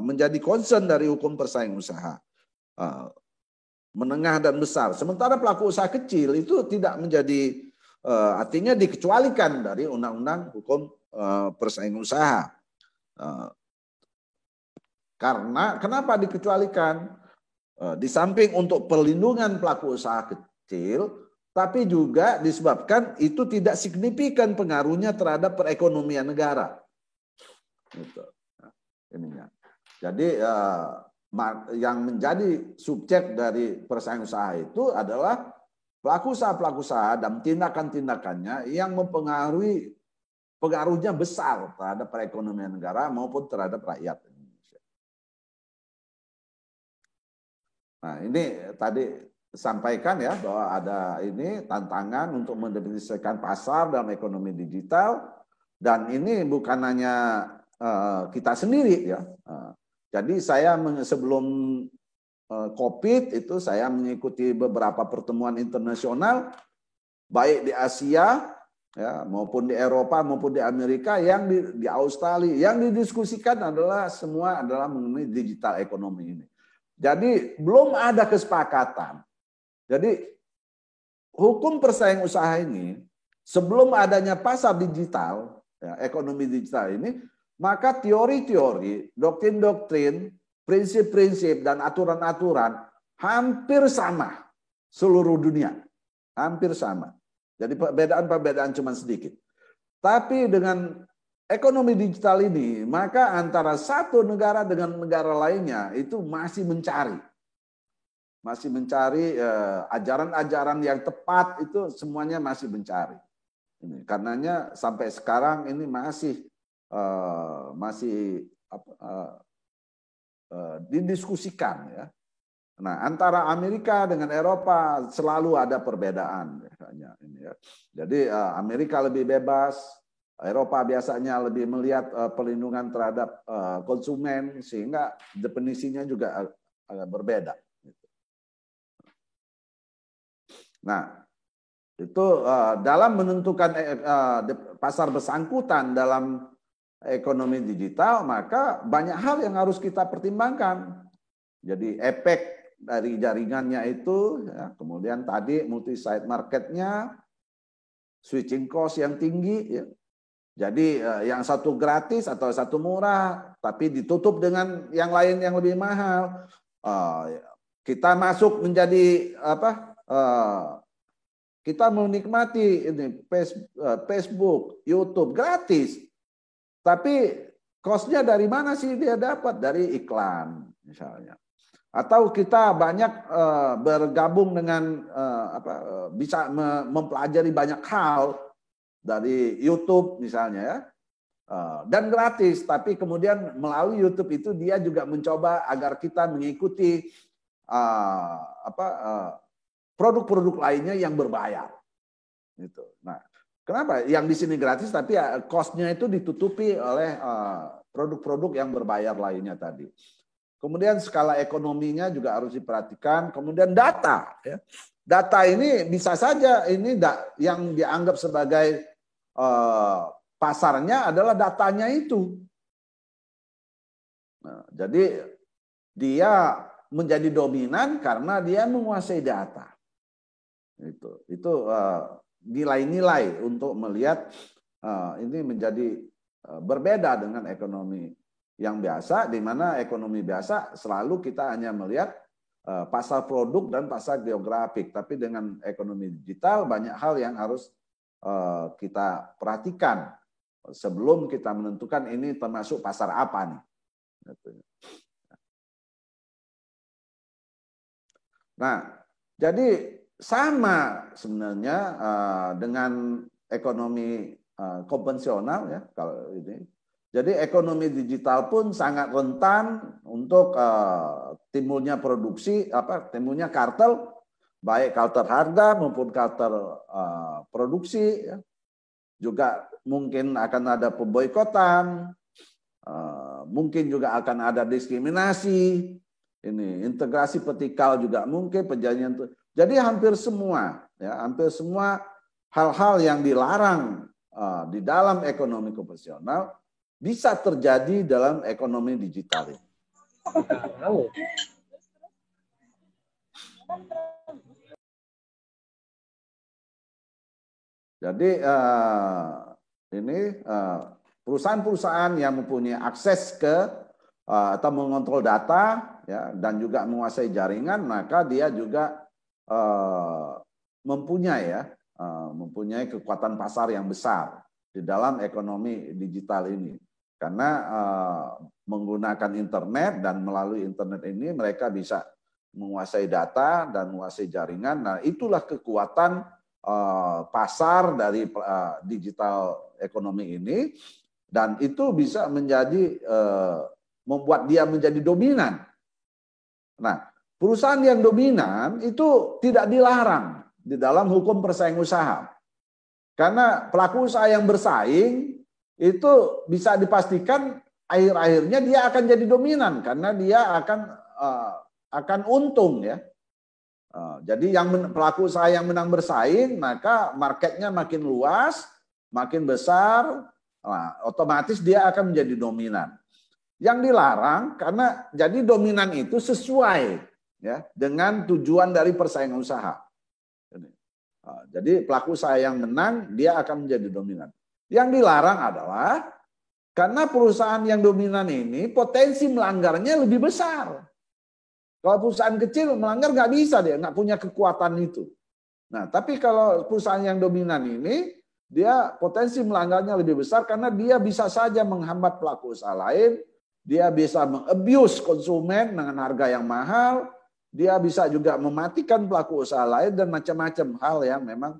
menjadi concern dari hukum persaingan usaha. Menengah dan besar. Sementara pelaku usaha kecil itu tidak menjadi, artinya dikecualikan dari undang-undang hukum persaingan usaha. Karena kenapa dikecualikan? Di samping untuk perlindungan pelaku usaha kecil, tapi juga disebabkan itu tidak signifikan pengaruhnya terhadap perekonomian negara. Gitu. Ininya. Jadi yang menjadi subjek dari persaingan usaha itu adalah pelaku usaha dan tindakan-tindakannya yang pengaruhnya besar terhadap perekonomian negara maupun terhadap rakyat Indonesia. Nah ini tadi sampaikan ya bahwa ada ini tantangan untuk mendefinisikan pasar dalam ekonomi digital, dan ini bukan hanya kita sendiri ya. Jadi saya sebelum COVID itu saya mengikuti beberapa pertemuan internasional baik di Asia ya maupun di Eropa maupun di Amerika, yang di Australia, yang didiskusikan semua adalah mengenai digital ekonomi ini. Jadi belum ada kesepakatan. Jadi hukum persaingan usaha ini sebelum adanya pasar digital, ya, ekonomi digital ini, maka teori-teori, doktrin-doktrin, prinsip-prinsip, dan aturan-aturan hampir sama seluruh dunia. Hampir sama. Jadi perbedaan cuma sedikit. Tapi dengan ekonomi digital ini, maka antara satu negara dengan negara lainnya itu masih mencari. Masih mencari ajaran-ajaran yang tepat, itu semuanya masih mencari. Ini, karenanya sampai sekarang ini masih didiskusikan ya. Nah, antara Amerika dengan Eropa selalu ada perbedaan biasanya ini ya. Jadi Amerika lebih bebas, Eropa biasanya lebih melihat perlindungan terhadap konsumen, sehingga definisinya juga agak berbeda. Nah, itu dalam menentukan pasar bersangkutan dalam ekonomi digital, maka banyak hal yang harus kita pertimbangkan. Jadi efek dari jaringannya itu, ya, kemudian tadi multi-site marketnya, switching cost yang tinggi, ya. Jadi yang satu gratis atau satu murah, tapi ditutup dengan yang lain yang lebih mahal. Kita masuk menjadi apa? Kita menikmati ini Facebook, YouTube gratis. Tapi cost-nya dari mana sih dia dapat? Dari iklan misalnya. Atau kita banyak bergabung dengan bisa mempelajari banyak hal dari YouTube misalnya ya. Dan gratis, tapi kemudian melalui YouTube itu dia juga mencoba agar kita mengikuti produk-produk lainnya yang berbayar. Gitu. Nah, kenapa? Yang di sini gratis, tapi cost-nya itu ditutupi oleh produk-produk yang berbayar lainnya tadi. Kemudian skala ekonominya juga harus diperhatikan. Kemudian data. Ya. Data ini bisa saja ini yang dianggap sebagai pasarnya adalah datanya itu. Nah, jadi dia menjadi dominan karena dia menguasai data. Itu nilai-nilai untuk melihat ini menjadi berbeda dengan ekonomi yang biasa, di mana ekonomi biasa selalu kita hanya melihat pasar produk dan pasar geografik. Tapi dengan ekonomi digital banyak hal yang harus kita perhatikan sebelum kita menentukan ini termasuk pasar apa nih. Nah, jadi sama sebenarnya dengan ekonomi konvensional ya kalau ini. Jadi ekonomi digital pun sangat rentan untuk timbulnya timbulnya kartel, baik kartel harga maupun kartel produksi. Ya. Juga mungkin akan ada pemboikotan, mungkin juga akan ada diskriminasi, ini integrasi vertikal juga mungkin perjanjian. Jadi hampir semua hal-hal yang dilarang di dalam ekonomi konvensional bisa terjadi dalam ekonomi digital ini. Jadi ini perusahaan-perusahaan yang mempunyai akses ke atau mengontrol data ya, dan juga menguasai jaringan, maka dia juga mempunyai kekuatan pasar yang besar di dalam ekonomi digital ini. Karena menggunakan internet dan melalui internet ini mereka bisa menguasai data dan menguasai jaringan. Nah, itulah kekuatan pasar dari digital ekonomi ini, dan itu bisa menjadi membuat dia menjadi dominan. Nah, perusahaan yang dominan itu tidak dilarang di dalam hukum persaingan usaha. Karena pelaku usaha yang bersaing itu bisa dipastikan akhir-akhirnya dia akan jadi dominan karena dia akan untung ya. Jadi pelaku usaha yang menang bersaing, maka marketnya makin luas, makin besar, otomatis dia akan menjadi dominan. Yang dilarang karena jadi dominan itu sesuai ya dengan tujuan dari persaingan usaha. Jadi pelaku usaha yang menang dia akan menjadi dominan. Yang dilarang adalah karena perusahaan yang dominan ini potensi melanggarnya lebih besar. Kalau perusahaan kecil melanggar nggak bisa, dia nggak punya kekuatan itu. Nah, tapi kalau perusahaan yang dominan ini, dia potensi melanggarnya lebih besar karena dia bisa saja menghambat pelaku usaha lain, dia bisa mengabuse konsumen dengan harga yang mahal, dia bisa juga mematikan pelaku usaha lain dan macam-macam hal yang memang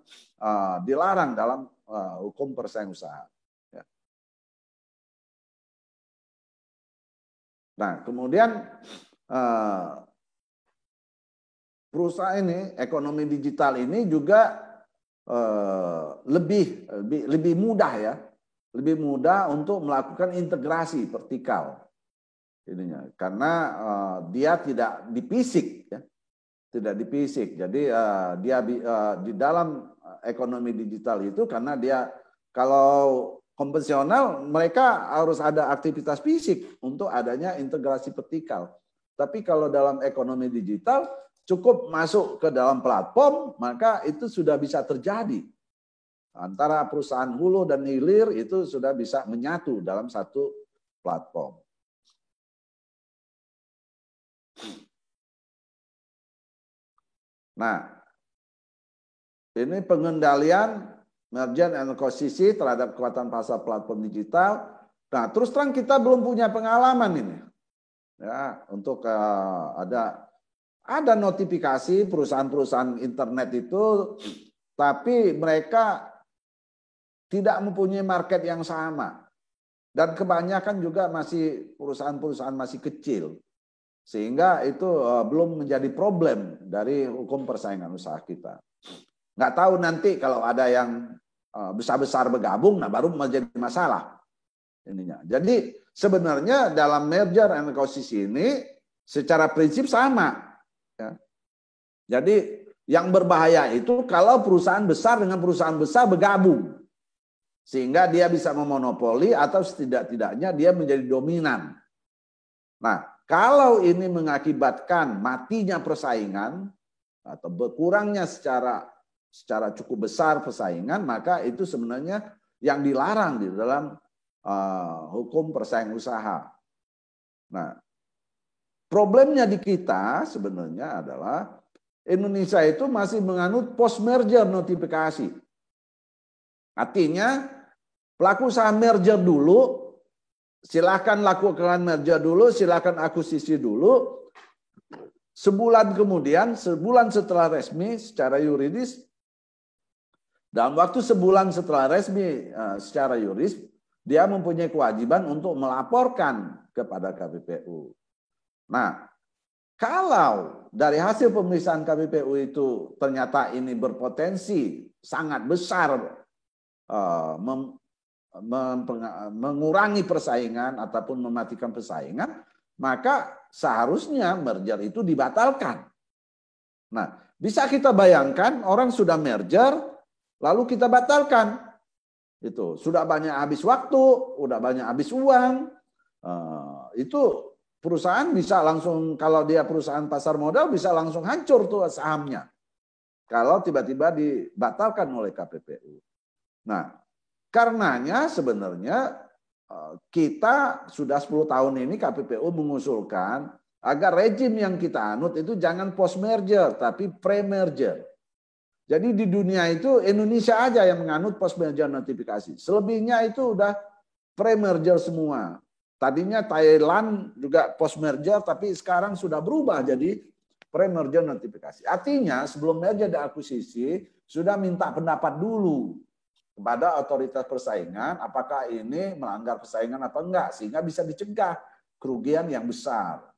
dilarang dalam hukum persaingan usaha. Ya. Nah, kemudian perusahaan ini, ekonomi digital ini juga lebih mudah ya, lebih mudah untuk melakukan integrasi vertikal ininya, karena dia tidak dipisik ya, tidak dipisik. Jadi dia di dalam ekonomi digital itu karena dia kalau konvensional mereka harus ada aktivitas fisik untuk adanya integrasi vertikal. Tapi kalau dalam ekonomi digital cukup masuk ke dalam platform, maka itu sudah bisa terjadi. Antara perusahaan hulu dan hilir itu sudah bisa menyatu dalam satu platform. Nah, ini pengendalian merger and acquisition terhadap kekuatan pasar platform digital. Nah, terus terang kita belum punya pengalaman ini. Ya, untuk ada notifikasi perusahaan-perusahaan internet itu, tapi mereka tidak mempunyai market yang sama. Dan kebanyakan juga masih perusahaan-perusahaan masih kecil. Sehingga itu belum menjadi problem dari hukum persaingan usaha kita. Nggak tahu nanti kalau ada yang besar-besar bergabung, nah baru menjadi masalah. Ininya. Jadi sebenarnya dalam merger and acquisition ini secara prinsip sama. Ya. Jadi yang berbahaya itu kalau perusahaan besar dengan perusahaan besar bergabung. Sehingga dia bisa memonopoli atau setidak-tidaknya dia menjadi dominan. Nah, kalau ini mengakibatkan matinya persaingan atau berkurangnya secara cukup besar persaingan, maka itu sebenarnya yang dilarang di dalam hukum persaingan usaha. Nah, problemnya di kita sebenarnya adalah Indonesia itu masih menganut post merger notifikasi. Artinya pelaku usaha merger dulu, silakan lakukan merger dulu, silakan akuisisi dulu. Sebulan kemudian, sebulan setelah resmi secara yuridis, dalam waktu sebulan setelah resmi secara yuridis, dia mempunyai kewajiban untuk melaporkan kepada KPPU. Nah, kalau dari hasil pemeriksaan KPPU itu ternyata ini berpotensi sangat besar mengurangi persaingan ataupun mematikan persaingan, maka seharusnya merger itu dibatalkan. Nah, bisa kita bayangkan orang sudah merger, lalu kita batalkan. Itu sudah banyak habis waktu, udah banyak habis uang. Itu perusahaan bisa langsung, kalau dia perusahaan pasar modal bisa langsung hancur tuh sahamnya. Kalau tiba-tiba dibatalkan oleh KPPU. Nah, karenanya sebenarnya kita sudah 10 tahun ini KPPU mengusulkan agar rejim yang kita anut itu jangan post merger tapi pre merger. Jadi di dunia itu Indonesia aja yang menganut post merger notifikasi. Selebihnya itu udah pre merger semua. Tadinya Thailand juga post merger tapi sekarang sudah berubah jadi pre merger notifikasi. Artinya sebelum merger dan akuisisi sudah minta pendapat dulu kepada otoritas persaingan apakah ini melanggar persaingan apa enggak sehingga bisa dicegah kerugian yang besar.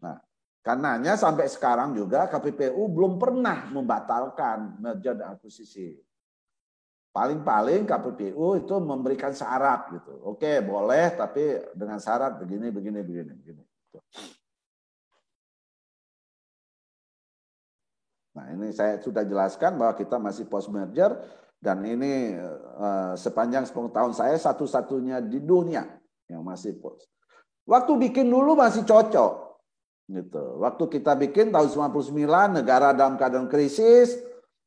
Nah, karenanya sampai sekarang juga KPPU belum pernah membatalkan merger dan akuisisi. Paling-paling KPPU itu memberikan syarat gitu. Oke, boleh tapi dengan syarat begini. Nah, ini saya sudah jelaskan bahwa kita masih post merger dan ini sepanjang 10 tahun saya satu-satunya di dunia yang masih post. Waktu bikin dulu masih cocok. Gitu. Waktu kita bikin tahun 99 negara dalam keadaan krisis,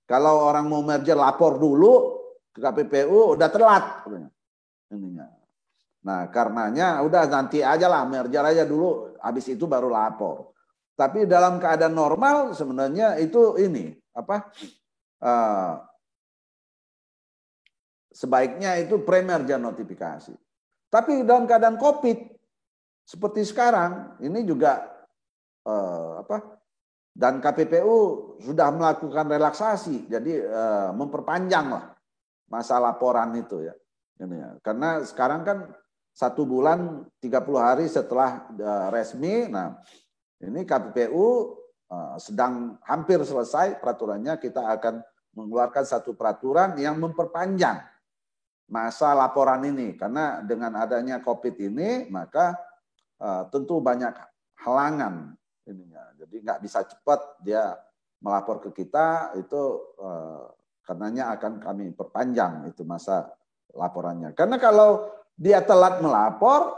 kalau orang mau merger lapor dulu ke KPPU udah telat. Nah, karenanya udah nanti aja lah merger aja dulu, habis itu baru lapor. Tapi dalam keadaan normal sebenarnya itu ini apa? Sebaiknya itu pre-merger notifikasi. Tapi dalam keadaan COVID seperti sekarang ini juga dan KPPU sudah melakukan relaksasi, jadi memperpanjang lah masa laporan itu ya. Karena sekarang kan 1 bulan 30 hari setelah resmi, nah ini KPPU sedang hampir selesai peraturannya, kita akan mengeluarkan satu peraturan yang memperpanjang masa laporan ini, karena dengan adanya COVID ini maka tentu banyak halangan ininya. Jadi nggak bisa cepat dia melapor ke kita itu karenanya akan kami perpanjang itu masa laporannya. Karena kalau dia telat melapor,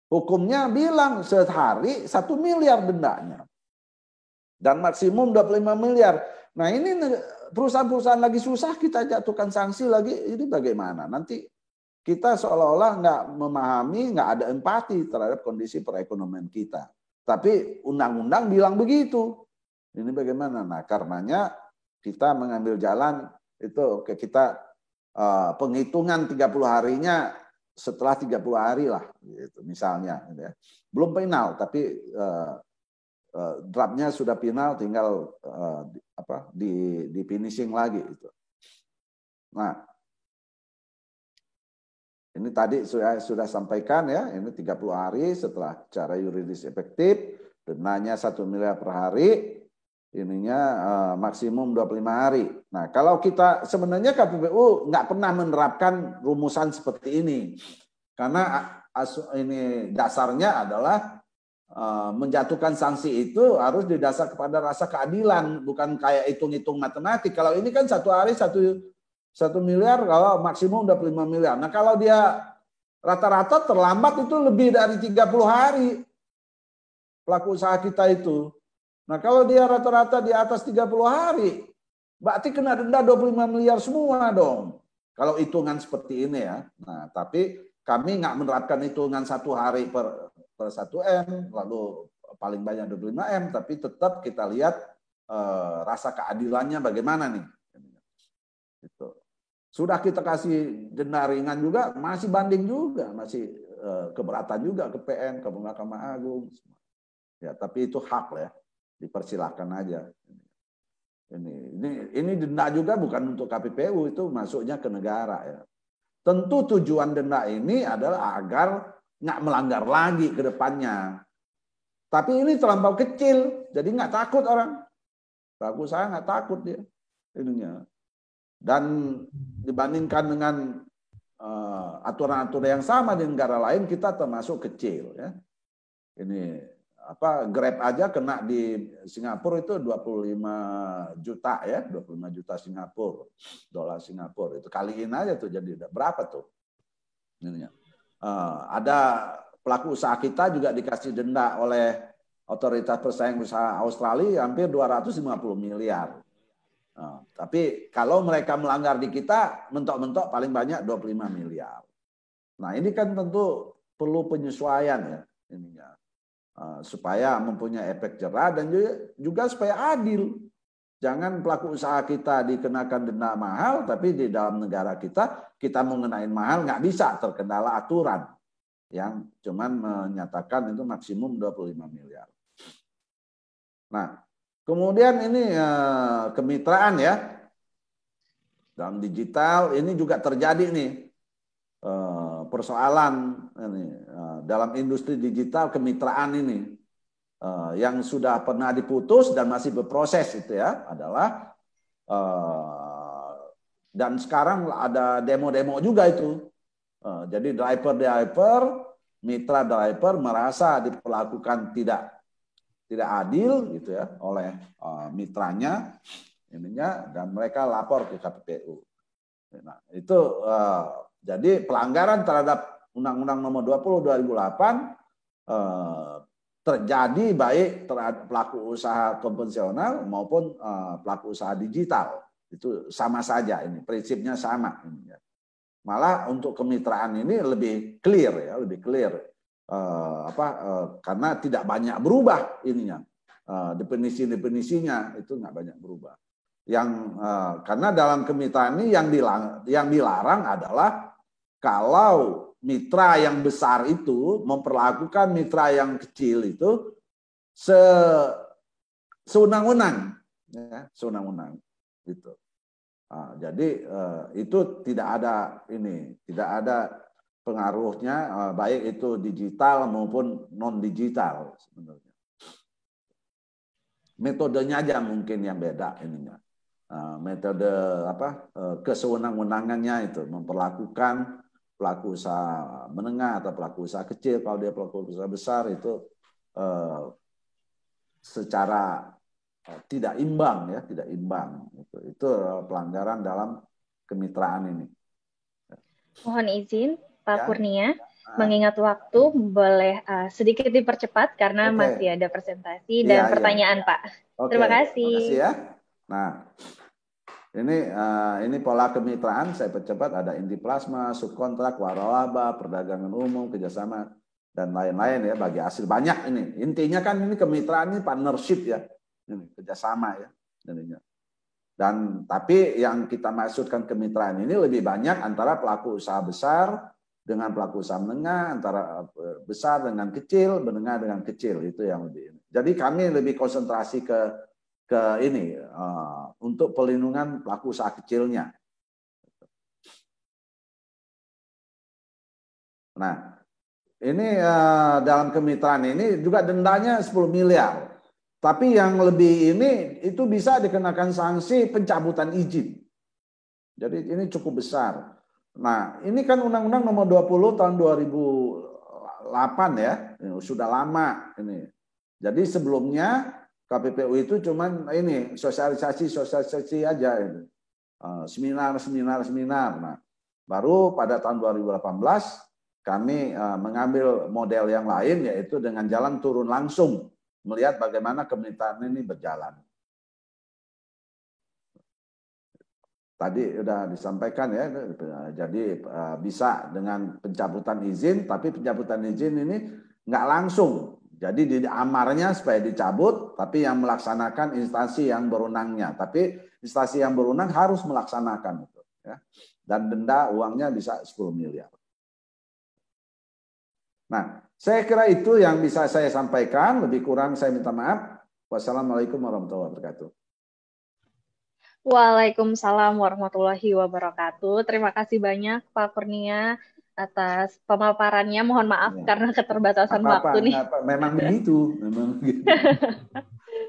hukumnya bilang sehari 1 miliar dendanya. Dan maksimum 25 miliar. Nah ini perusahaan-perusahaan lagi susah kita jatuhkan sanksi lagi, ini bagaimana? Nanti kita seolah-olah nggak memahami, nggak ada empati terhadap kondisi perekonomian kita. Tapi undang-undang bilang begitu. Ini bagaimana? Nah, karenanya kita mengambil jalan itu kita penghitungan 30 harinya setelah 30 hari lah, gitu, misalnya. Gitu ya. Belum final, tapi draftnya sudah final, tinggal di finishing lagi. Gitu. Nah, ini tadi sudah sampaikan ya, ini 30 hari setelah cara yuridis efektif, dendanya 1 miliar per hari, ininya maksimum 25 hari. Nah, kalau kita sebenarnya KPPU nggak pernah menerapkan rumusan seperti ini. Karena ini dasarnya adalah menjatuhkan sanksi itu harus didasar kepada rasa keadilan, bukan kayak hitung-hitung matematik. Kalau ini kan 1 hari 1 miliar, kalau maksimum 25 miliar. Nah kalau dia rata-rata terlambat itu lebih dari 30 hari pelaku usaha kita itu. Nah kalau dia rata-rata di atas 30 hari, berarti kena denda 25 miliar semua dong. Kalau hitungan seperti ini ya. Nah tapi kami nggak menerapkan hitungan 1 hari per 1 M, lalu paling banyak 25M, tapi tetap kita lihat rasa keadilannya bagaimana nih. Gitu. Sudah kita kasih denda ringan juga, masih banding juga, masih keberatan juga ke PN, ke Mahkamah Agung. Ya, tapi itu hak ya, dipersilahkan aja. Ini denda juga bukan untuk KPPU, itu masuknya ke negara ya. Tentu tujuan denda ini adalah agar nggak melanggar lagi ke depannya. Tapi ini terlampau kecil, jadi nggak takut orang. Pelaku usaha nggak takut dia ininya. Dan dibandingkan dengan aturan-aturan yang sama di negara lain, kita termasuk kecil ya. Ini Grab aja kena di Singapura itu 25 juta ya, 25 juta Singapura, dolar Singapura. Itu kaliin aja tuh jadi berapa tuh? Ininya. Ada pelaku usaha kita juga dikasih denda oleh Otoritas Persaingan Usaha Australia hampir 250 miliar. Tapi kalau mereka melanggar di kita, mentok-mentok paling banyak 25 miliar. Nah ini kan tentu perlu penyesuaian ya ininya, supaya mempunyai efek jerah dan juga supaya adil. Jangan pelaku usaha kita dikenakan denda mahal, tapi di dalam negara kita mau ngenain mahal nggak bisa, terkendala aturan yang cuman menyatakan itu maksimum 25 miliar. Nah, kemudian ini kemitraan ya. Dalam digital ini juga terjadi nih persoalan ini, dalam industri digital kemitraan ini yang sudah pernah diputus dan masih berproses itu ya adalah dan sekarang ada demo-demo juga itu. Jadi driver, mitra driver merasa diperlakukan tidak adil gitu ya oleh mitranya ininya, dan mereka lapor ke KPPU. Nah, itu jadi pelanggaran terhadap Undang-Undang Nomor 20 2008 terjadi baik terhadap pelaku usaha konvensional maupun pelaku usaha digital. Itu sama saja, ini prinsipnya sama. Malah untuk kemitraan ini lebih clear ya, lebih clear. Karena tidak banyak berubah ininya, definisinya itu nggak banyak berubah. Karena dalam kemitraan ini yang dilarang adalah kalau mitra yang besar itu memperlakukan mitra yang kecil itu seundang-undang, ya, seundang-undang gitu. Jadi itu tidak ada pengaruhnya, baik itu digital maupun non digital sebenarnya. Metodenya aja mungkin yang beda ininya. Metode kesewenang-wenangannya itu memperlakukan pelaku usaha menengah atau pelaku usaha kecil, kalau dia pelaku usaha besar itu secara tidak imbang ya, tidak imbang. Itu pelanggaran dalam kemitraan ini. Mohon izin Pak Kurnia, mengingat waktu boleh sedikit dipercepat karena masih ada presentasi dan pertanyaan Pak. Terima kasih. Terima kasih ya. Nah, ini pola kemitraan saya percepat, ada inti plasma, subkontrak, waralaba, perdagangan umum, kerjasama dan lain-lain ya, bagi hasil banyak ini. Intinya kan ini kemitraan ini partnership ya, ini kerjasama ya. Dan tapi yang kita maksudkan kemitraan ini lebih banyak antara pelaku usaha besar dengan pelaku usaha menengah, antara besar dengan kecil, menengah dengan kecil, itu yang lebih. Jadi kami lebih konsentrasi ke ini untuk pelindungan pelaku usaha kecilnya. Nah, ini dalam kemitraan ini juga dendanya 10 miliar. Tapi yang lebih ini itu bisa dikenakan sanksi pencabutan izin. Jadi ini cukup besar. Nah, ini kan Undang-Undang Nomor 20 tahun 2008 ya, ini sudah lama ini. Jadi sebelumnya KPPU itu cuman ini sosialisasi aja ini. Seminar. Nah, baru pada tahun 2018 kami mengambil model yang lain, yaitu dengan jalan turun langsung melihat bagaimana kemitraan ini berjalan. Tadi sudah disampaikan ya, jadi bisa dengan pencabutan izin, tapi pencabutan izin ini nggak langsung. Jadi di amarnya supaya dicabut, tapi yang melaksanakan instansi yang berwenangnya. Tapi instansi yang berwenang harus melaksanakan itu. Ya. Dan denda uangnya bisa 10 miliar. Nah, saya kira itu yang bisa saya sampaikan. Lebih kurang saya minta maaf. Wassalamualaikum warahmatullahi wabarakatuh. Waalaikumsalam warahmatullahi wabarakatuh. Terima kasih banyak Pak Kurnia atas pemaparannya. Mohon maaf Ya. karena keterbatasan waktu nih. Memang begitu. Memang begitu.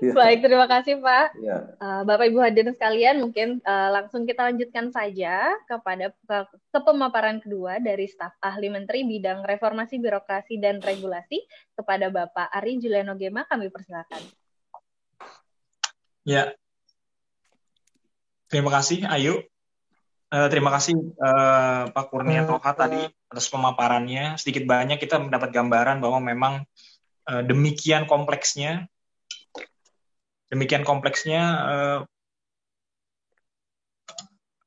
Ya. Baik, terima kasih Pak. Ya. Bapak Ibu hadirin sekalian, mungkin langsung kita lanjutkan saja ke pemaparan kedua dari staf ahli Menteri Bidang Reformasi Birokrasi dan Regulasi kepada Bapak Ari Juliano Gema. Kami persilakan. Ya, terima kasih Ayu. Terima kasih Pak Kurnia Toha tadi atas pemaparannya. Sedikit banyak kita mendapat gambaran bahwa memang demikian kompleksnya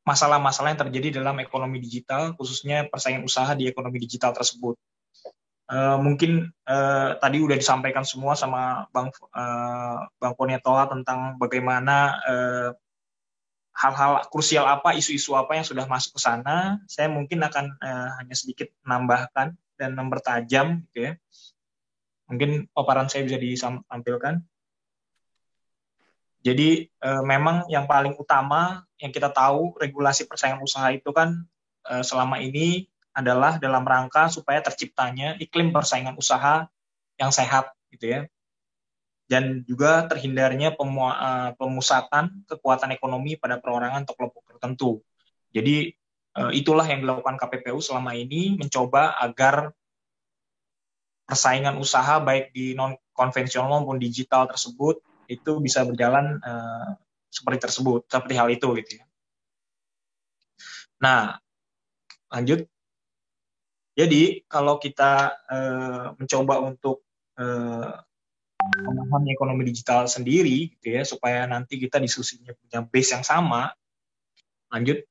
masalah-masalah yang terjadi dalam ekonomi digital, khususnya persaingan usaha di ekonomi digital tersebut. Mungkin tadi udah disampaikan semua sama Bang Kurnia Toha tentang bagaimana hal-hal krusial apa, isu-isu apa yang sudah masuk ke sana. Saya mungkin akan hanya sedikit menambahkan dan mempertajam, gitu ya. Mungkin paparan saya bisa ditampilkan. Jadi memang yang paling utama yang kita tahu regulasi persaingan usaha itu kan selama ini adalah dalam rangka supaya terciptanya iklim persaingan usaha yang sehat, gitu ya. Dan juga terhindarnya pemusatan kekuatan ekonomi pada perorangan atau kelompok tertentu. Jadi itulah yang dilakukan KPPU selama ini, mencoba agar persaingan usaha baik di non-konvensional maupun digital tersebut itu bisa berjalan seperti hal itu, gitu ya. Nah, lanjut. Jadi kalau kita mencoba untuk memahami ekonomi digital sendiri, gitu ya, supaya nanti kita diskusinya punya base yang sama. Lanjut,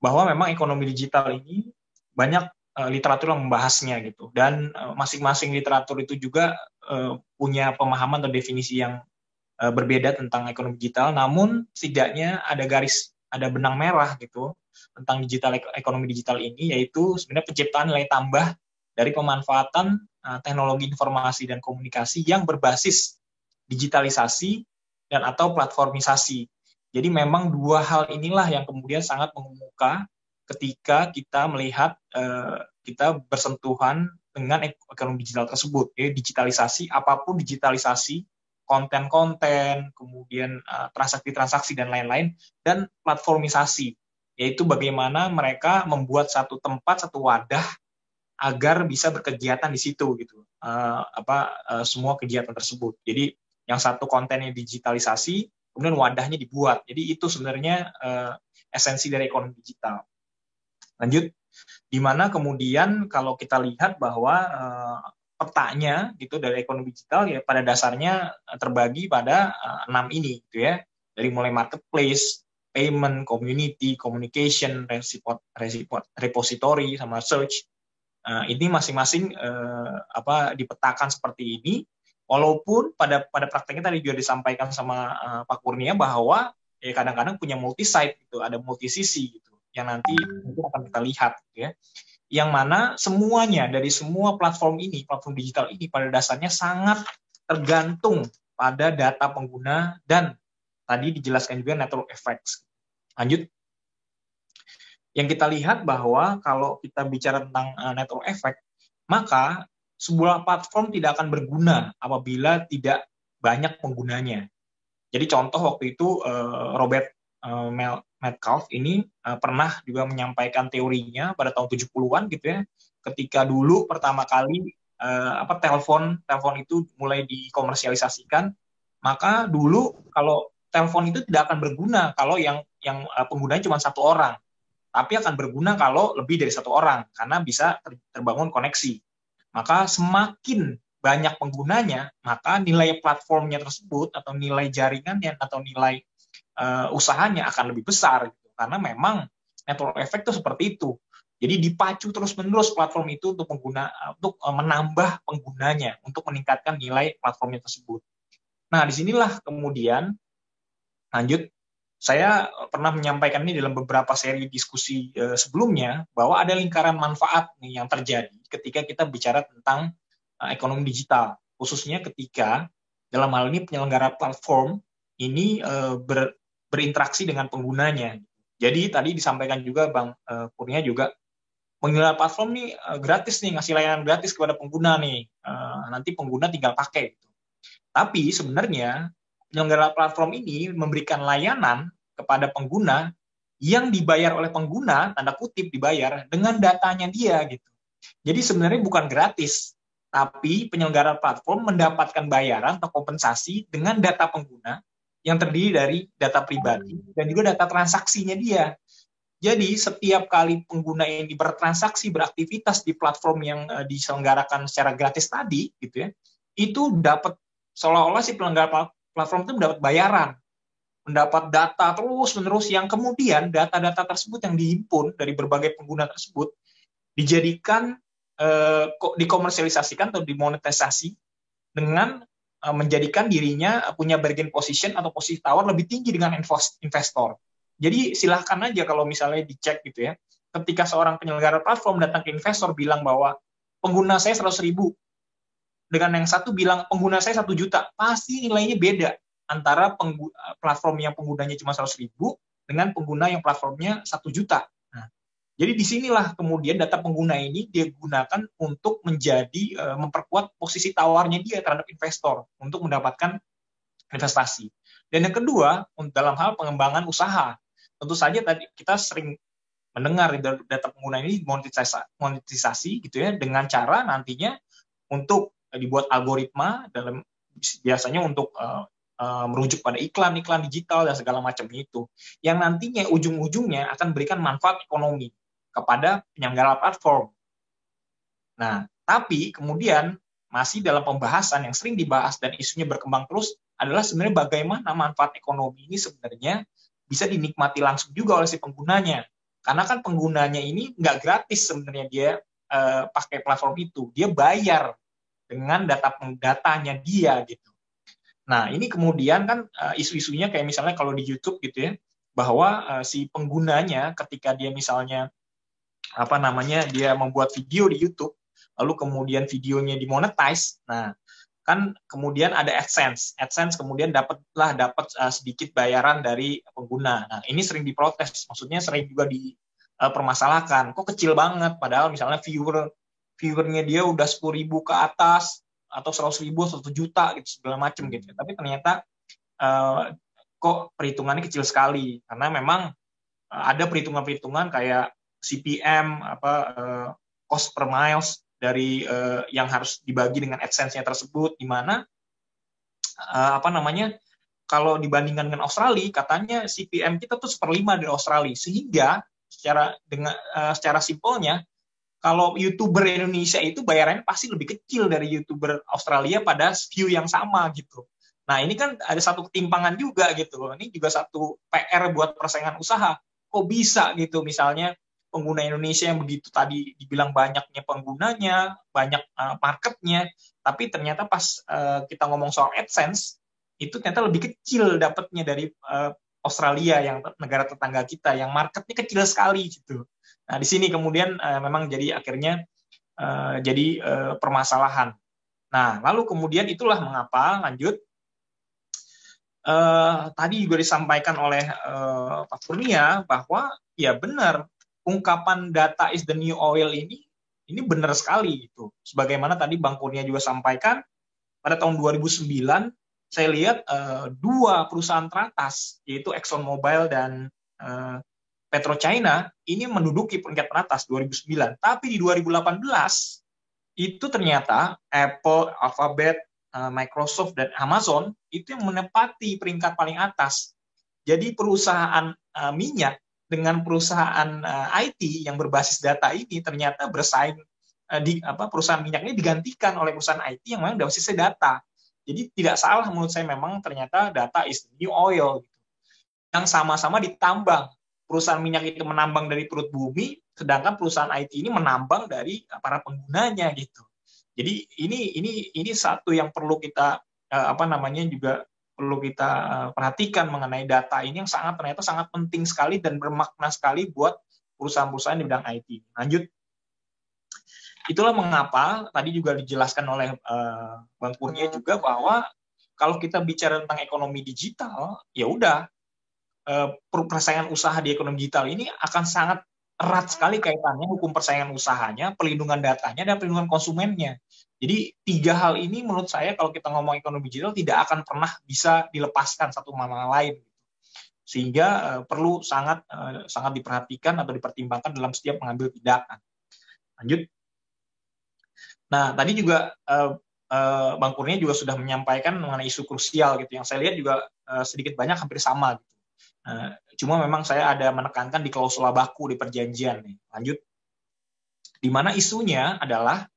bahwa memang ekonomi digital ini banyak literatur yang membahasnya, gitu, dan masing-masing literatur itu juga punya pemahaman atau definisi yang berbeda tentang ekonomi digital. Namun setidaknya ada benang merah, gitu, tentang ekonomi digital ini, yaitu sebenarnya penciptaan nilai tambah dari pemanfaatan teknologi informasi dan komunikasi yang berbasis digitalisasi dan atau platformisasi. Jadi memang dua hal inilah yang kemudian sangat mengemuka ketika kita melihat kita bersentuhan dengan ekonomi digital tersebut. Ya, digitalisasi, apapun digitalisasi, konten-konten, kemudian transaksi-transaksi dan lain-lain, dan platformisasi, yaitu bagaimana mereka membuat satu tempat, satu wadah agar bisa berkegiatan di situ, gitu. Semua kegiatan tersebut. Jadi yang satu kontennya digitalisasi, kemudian wadahnya dibuat. Jadi itu sebenarnya esensi dari ekonomi digital. Lanjut, di mana kemudian kalau kita lihat bahwa petanya gitu dari ekonomi digital ya pada dasarnya terbagi pada 6 ini, gitu ya. Dari mulai marketplace, payment, community, communication, repository, sama search. Ini masing-masing dipetakan seperti ini, walaupun pada prakteknya tadi juga disampaikan sama Pak Kurnia bahwa ya kadang-kadang punya multi site, gitu, ada multi sisi, gitu, yang nanti mungkin akan kita lihat, gitu ya, yang mana semuanya dari semua platform digital ini pada dasarnya sangat tergantung pada data pengguna dan tadi dijelaskan juga network effects. Lanjut. Yang kita lihat bahwa kalau kita bicara tentang network effect, maka sebuah platform tidak akan berguna apabila tidak banyak penggunanya. Jadi contoh waktu itu Robert Metcalfe ini pernah juga menyampaikan teorinya pada tahun 70-an, gitu ya, ketika dulu pertama kali telepon itu mulai dikomersialisasikan, maka dulu kalau telepon itu tidak akan berguna kalau yang penggunanya cuma satu orang, tapi akan berguna kalau lebih dari satu orang karena bisa terbangun koneksi. Maka semakin banyak penggunanya, maka nilai platformnya tersebut atau nilai jaringannya atau nilai usahanya akan lebih besar, gitu. Karena memang network effect itu seperti itu. Jadi dipacu terus-menerus platform itu untuk menambah penggunanya, untuk meningkatkan nilai platformnya tersebut. Nah, disinilah kemudian lanjut, saya pernah menyampaikan ini dalam beberapa seri diskusi sebelumnya, bahwa ada lingkaran manfaat nih yang terjadi ketika kita bicara tentang ekonomi digital, khususnya ketika dalam hal ini penyelenggara platform ini berinteraksi dengan penggunanya. Jadi tadi disampaikan juga Bang Kurnia juga, penyelenggara platform nih gratis nih, ngasih layanan gratis kepada pengguna nih, nanti pengguna tinggal pakai. Tapi sebenarnya penyelenggara platform ini memberikan layanan kepada pengguna yang dibayar oleh pengguna, tanda kutip dibayar, dengan datanya dia gitu. Jadi sebenarnya bukan gratis, tapi penyelenggara platform mendapatkan bayaran atau kompensasi dengan data pengguna yang terdiri dari data pribadi dan juga data transaksinya dia. Jadi setiap kali pengguna ini bertransaksi, beraktivitas di platform yang diselenggarakan secara gratis tadi, gitu ya, itu dapat seolah-olah si penyelenggara platform itu mendapat bayaran, mendapat data terus-menerus yang kemudian data-data tersebut yang dihimpun dari berbagai pengguna tersebut dijadikan dikomersialisasikan atau dimonetisasi dengan menjadikan dirinya punya bargain position atau posisi tawar lebih tinggi dengan investor. Jadi silahkan aja kalau misalnya dicek gitu ya, ketika seorang penyelenggara platform datang ke investor bilang bahwa pengguna saya 100.000, dengan yang satu bilang pengguna saya 1 juta, pasti nilainya beda antara platform yang penggunanya cuma 100.000 dengan pengguna yang platformnya 1 juta. Nah, jadi disinilah kemudian data pengguna ini dia gunakan untuk menjadi memperkuat posisi tawarnya dia terhadap investor untuk mendapatkan investasi. Dan yang kedua, dalam hal pengembangan usaha, tentu saja tadi kita sering mendengar data pengguna ini monetisasi gitu ya, dengan cara nantinya untuk dibuat algoritma dalam biasanya untuk merujuk pada iklan digital dan segala macam itu, yang nantinya ujung-ujungnya akan berikan manfaat ekonomi kepada penyelenggara platform. Nah, tapi kemudian masih dalam pembahasan yang sering dibahas dan isunya berkembang terus adalah sebenarnya bagaimana manfaat ekonomi ini sebenarnya bisa dinikmati langsung juga oleh si penggunanya. Karena kan penggunanya ini nggak gratis sebenarnya dia pakai platform itu. Dia bayar dengan datanya dia gitu. Nah, ini kemudian kan isu-isunya kayak misalnya kalau di YouTube gitu ya, bahwa si penggunanya ketika dia misalnya dia membuat video di YouTube, lalu kemudian videonya dimonetize, nah kan kemudian ada AdSense kemudian dapat sedikit bayaran dari pengguna. Nah, ini sering diprotes, maksudnya sering juga dipermasalahkan, kok kecil banget, padahal misalnya viewernya dia udah 10.000 ke atas, atau 100.000, 1 juta, gitu, segala macam gitu. Tapi ternyata kok perhitungannya kecil sekali, karena memang ada perhitungan-perhitungan kayak CPM, cost per miles, dari yang harus dibagi dengan AdSense-nya tersebut, di mana kalau dibandingkan dengan Australia, katanya CPM kita tuh 1/5 dari Australia, sehingga secara simpelnya kalau YouTuber Indonesia itu bayarannya pasti lebih kecil dari YouTuber Australia pada view yang sama gitu. Nah, ini kan ada satu ketimpangan juga gitu loh. Ini juga satu PR buat persaingan usaha. Kok bisa gitu misalnya pengguna Indonesia yang begitu tadi dibilang banyaknya penggunanya, banyak marketnya, tapi ternyata pas kita ngomong soal AdSense, itu ternyata lebih kecil dapatnya dari Australia, yang negara tetangga kita, yang marketnya kecil sekali gitu. Nah, di sini kemudian memang jadi akhirnya jadi permasalahan. Nah, lalu kemudian itulah mengapa lanjut tadi juga disampaikan oleh Pak Kurnia bahwa ya benar, ungkapan data is the new oil ini benar sekali gitu. Sebagaimana tadi Bang Kurnia juga sampaikan, pada tahun 2009 saya lihat 2 perusahaan teratas, yaitu ExxonMobil dan PetroChina, ini menduduki peringkat teratas 2009. Tapi di 2018 itu ternyata Apple, Alphabet, Microsoft, dan Amazon itu yang menempati peringkat paling atas. Jadi perusahaan minyak dengan perusahaan IT yang berbasis data ini ternyata bersaing, perusahaan minyak ini digantikan oleh perusahaan IT yang memang berbasis data. Jadi tidak salah menurut saya, memang ternyata data is the new oil gitu. Yang sama-sama ditambang. Perusahaan minyak itu menambang dari perut bumi, sedangkan perusahaan IT ini menambang dari para penggunanya gitu. Jadi ini satu yang perlu kita juga perlu kita perhatikan mengenai data ini yang ternyata sangat penting sekali dan bermakna sekali buat perusahaan-perusahaan di bidang IT. Lanjut. Itulah mengapa tadi juga dijelaskan oleh Bang Kurnia juga bahwa kalau kita bicara tentang ekonomi digital, ya udah persaingan usaha di ekonomi digital ini akan sangat erat sekali kaitannya hukum persaingan usahanya, perlindungan datanya, dan perlindungan konsumennya. Jadi 3 hal ini menurut saya kalau kita ngomong ekonomi digital tidak akan pernah bisa dilepaskan satu sama lain. Sehingga perlu sangat diperhatikan atau dipertimbangkan dalam setiap mengambil tindakan. Lanjut. Nah, tadi juga Bang Kurnia juga sudah menyampaikan mengenai isu krusial gitu. Yang saya lihat juga sedikit banyak hampir sama gitu. Cuma memang saya ada menekankan di klausula baku di perjanjian nih. Lanjut. Di mana isunya adalah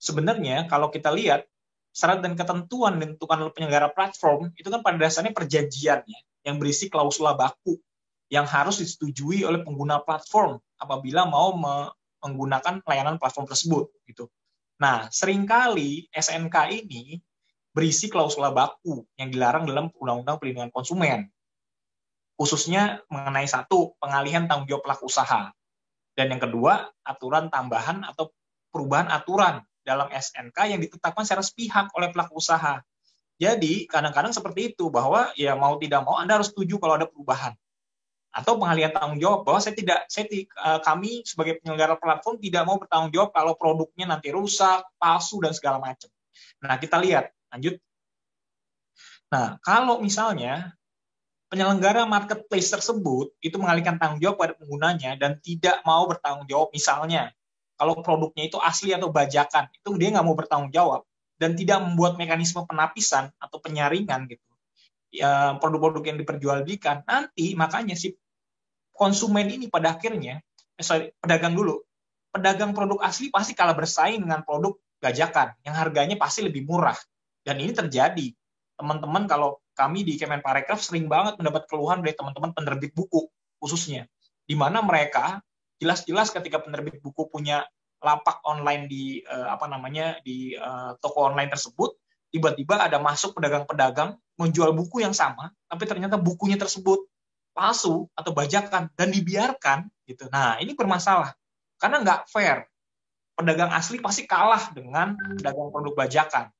sebenarnya kalau kita lihat syarat dan ketentuan yang ditentukan oleh penyelenggara platform itu kan pada dasarnya perjanjiannya yang berisi klausula baku yang harus disetujui oleh pengguna platform apabila mau menggunakan layanan platform tersebut gitu. Nah, seringkali SNK ini berisi klausula baku yang dilarang dalam Undang-Undang Perlindungan Konsumen. Khususnya mengenai satu, pengalihan tanggung jawab pelaku usaha. Dan yang kedua, aturan tambahan atau perubahan aturan dalam SNK yang ditetapkan secara sepihak oleh pelaku usaha. Jadi, kadang-kadang seperti itu, bahwa ya mau tidak mau Anda harus setuju kalau ada perubahan. Atau pengalihan tanggung jawab, bahwa kami sebagai penyelenggara platform tidak mau bertanggung jawab kalau produknya nanti rusak, palsu, dan segala macam. Nah, kita lihat. Lanjut. Nah, kalau misalnya penyelenggara marketplace tersebut itu mengalihkan tanggung jawab pada penggunanya dan tidak mau bertanggung jawab, misalnya kalau produknya itu asli atau bajakan, itu dia nggak mau bertanggung jawab dan tidak membuat mekanisme penapisan atau penyaringan gitu ya, produk-produk yang diperjualbelikan, nanti makanya si konsumen ini pada akhirnya pedagang produk asli pasti kalah bersaing dengan produk bajakan yang harganya pasti lebih murah. Dan ini terjadi. Teman-teman, kalau kami di Kemenparekraf sering banget mendapat keluhan dari teman-teman penerbit buku khususnya, di mana mereka jelas-jelas ketika penerbit buku punya lapak online di toko online tersebut, tiba-tiba ada masuk pedagang-pedagang menjual buku yang sama, tapi ternyata bukunya tersebut palsu atau bajakan dan dibiarkan gitu. Nah, ini bermasalah karena nggak fair. Pedagang asli pasti kalah dengan pedagang produk bajakan.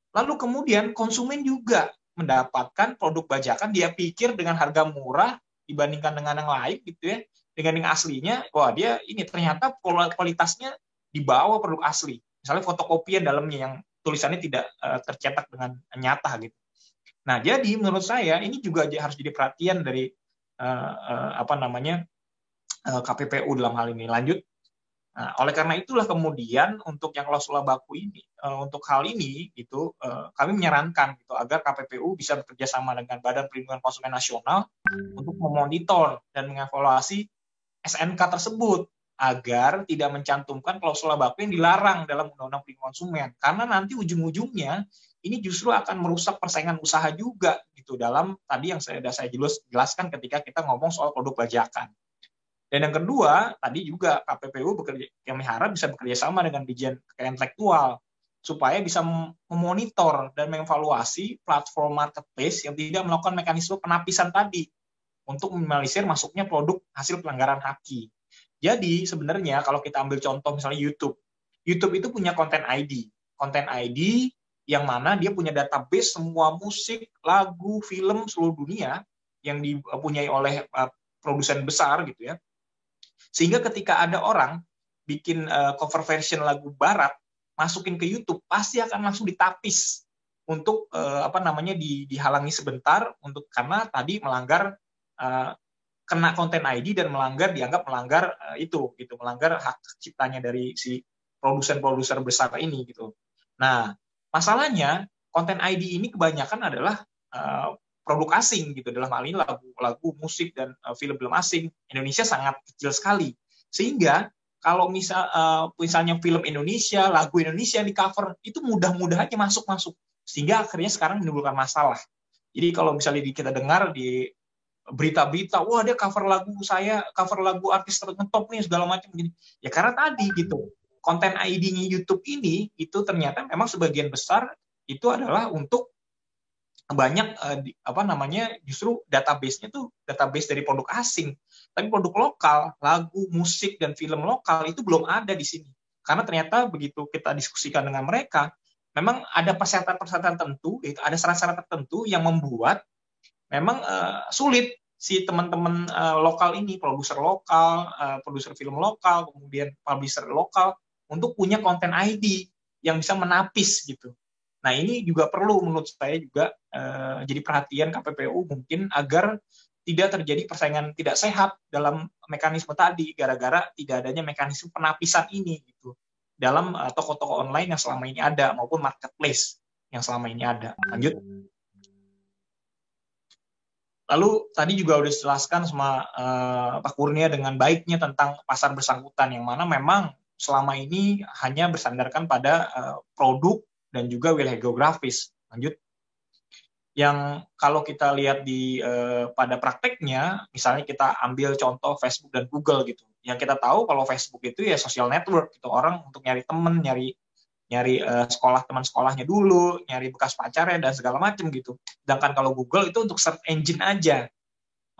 Lalu kemudian konsumen juga mendapatkan produk bajakan, dia pikir dengan harga murah dibandingkan dengan yang lain gitu ya, dengan yang aslinya, wah dia ini ternyata kualitasnya di bawah produk asli. Misalnya fotokopian dalamnya yang tulisannya tidak tercetak dengan nyata gitu. Nah, jadi menurut saya ini juga harus jadi perhatian dari KPPU dalam hal ini. Lanjut. Nah, oleh karena itulah kemudian untuk yang klausula baku ini, untuk hal ini gitu, kami menyarankan gitu agar KPPU bisa bekerja sama dengan Badan Perlindungan Konsumen Nasional untuk memonitor dan mengevaluasi SNK tersebut agar tidak mencantumkan klausula baku yang dilarang dalam Undang-Undang Perlindungan Konsumen, karena nanti ujung-ujungnya ini justru akan merusak persaingan usaha juga gitu dalam tadi yang saya jelaskan ketika kita ngomong soal produk bajakan. Dan yang kedua, tadi juga KPPU kami harap bisa bekerja sama dengan Ditjen Kekayaan Intelektual supaya bisa memonitor dan mengevaluasi platform marketplace yang tidak melakukan mekanisme penapisan tadi untuk meminimalisir masuknya produk hasil pelanggaran haki. Jadi sebenarnya kalau kita ambil contoh misalnya YouTube itu punya konten ID yang mana dia punya database semua musik, lagu, film seluruh dunia yang dipunyai oleh produsen besar gitu ya. Sehingga ketika ada orang bikin cover version lagu barat, masukin ke YouTube, pasti akan langsung ditapis untuk dihalangi sebentar karena tadi melanggar kena konten ID dan dianggap melanggar melanggar hak ciptanya dari si produsen-produser besar ini gitu. Nah, masalahnya konten ID ini kebanyakan adalah produk asing gitu, dalam hal ini lagu, musik dan film-film asing. Indonesia sangat kecil sekali, sehingga kalau misalnya film Indonesia, lagu Indonesia di cover itu mudah-mudahan aja masuk, sehingga akhirnya sekarang menimbulkan masalah. Jadi kalau misalnya kita dengar di berita-berita, wah dia cover lagu saya, cover lagu artis ngetop nih segala macam gini. Ya karena tadi gitu, konten ID-nya YouTube ini itu ternyata memang sebagian besar itu adalah untuk banyak justru database-nya tuh database dari produk asing, tapi produk lokal, lagu, musik dan film lokal itu belum ada di sini. Karena ternyata begitu kita diskusikan dengan mereka, memang ada persyaratan-persyaratan tertentu, itu ada syarat-syarat tertentu yang membuat memang sulit si teman-teman lokal ini, produser film lokal, kemudian publisher lokal untuk punya konten ID yang bisa menapis gitu. Nah ini juga perlu menurut saya juga jadi perhatian KPPU mungkin agar tidak terjadi persaingan tidak sehat dalam mekanisme tadi gara-gara tidak adanya mekanisme penapisan ini gitu dalam toko-toko online yang selama ini ada maupun marketplace yang selama ini ada. Lanjut. Lalu tadi juga udah dijelaskan sama Pak Kurnia dengan baiknya tentang pasar bersangkutan yang mana memang selama ini hanya bersandarkan pada produk dan juga wilayah geografis. Lanjut. Yang kalau kita lihat pada prakteknya, misalnya kita ambil contoh Facebook dan Google gitu. Yang kita tahu kalau Facebook itu ya social network gitu, orang untuk nyari teman, nyari teman sekolahnya dulu, nyari bekas pacarnya dan segala macam gitu. Sedangkan kalau Google itu untuk search engine aja.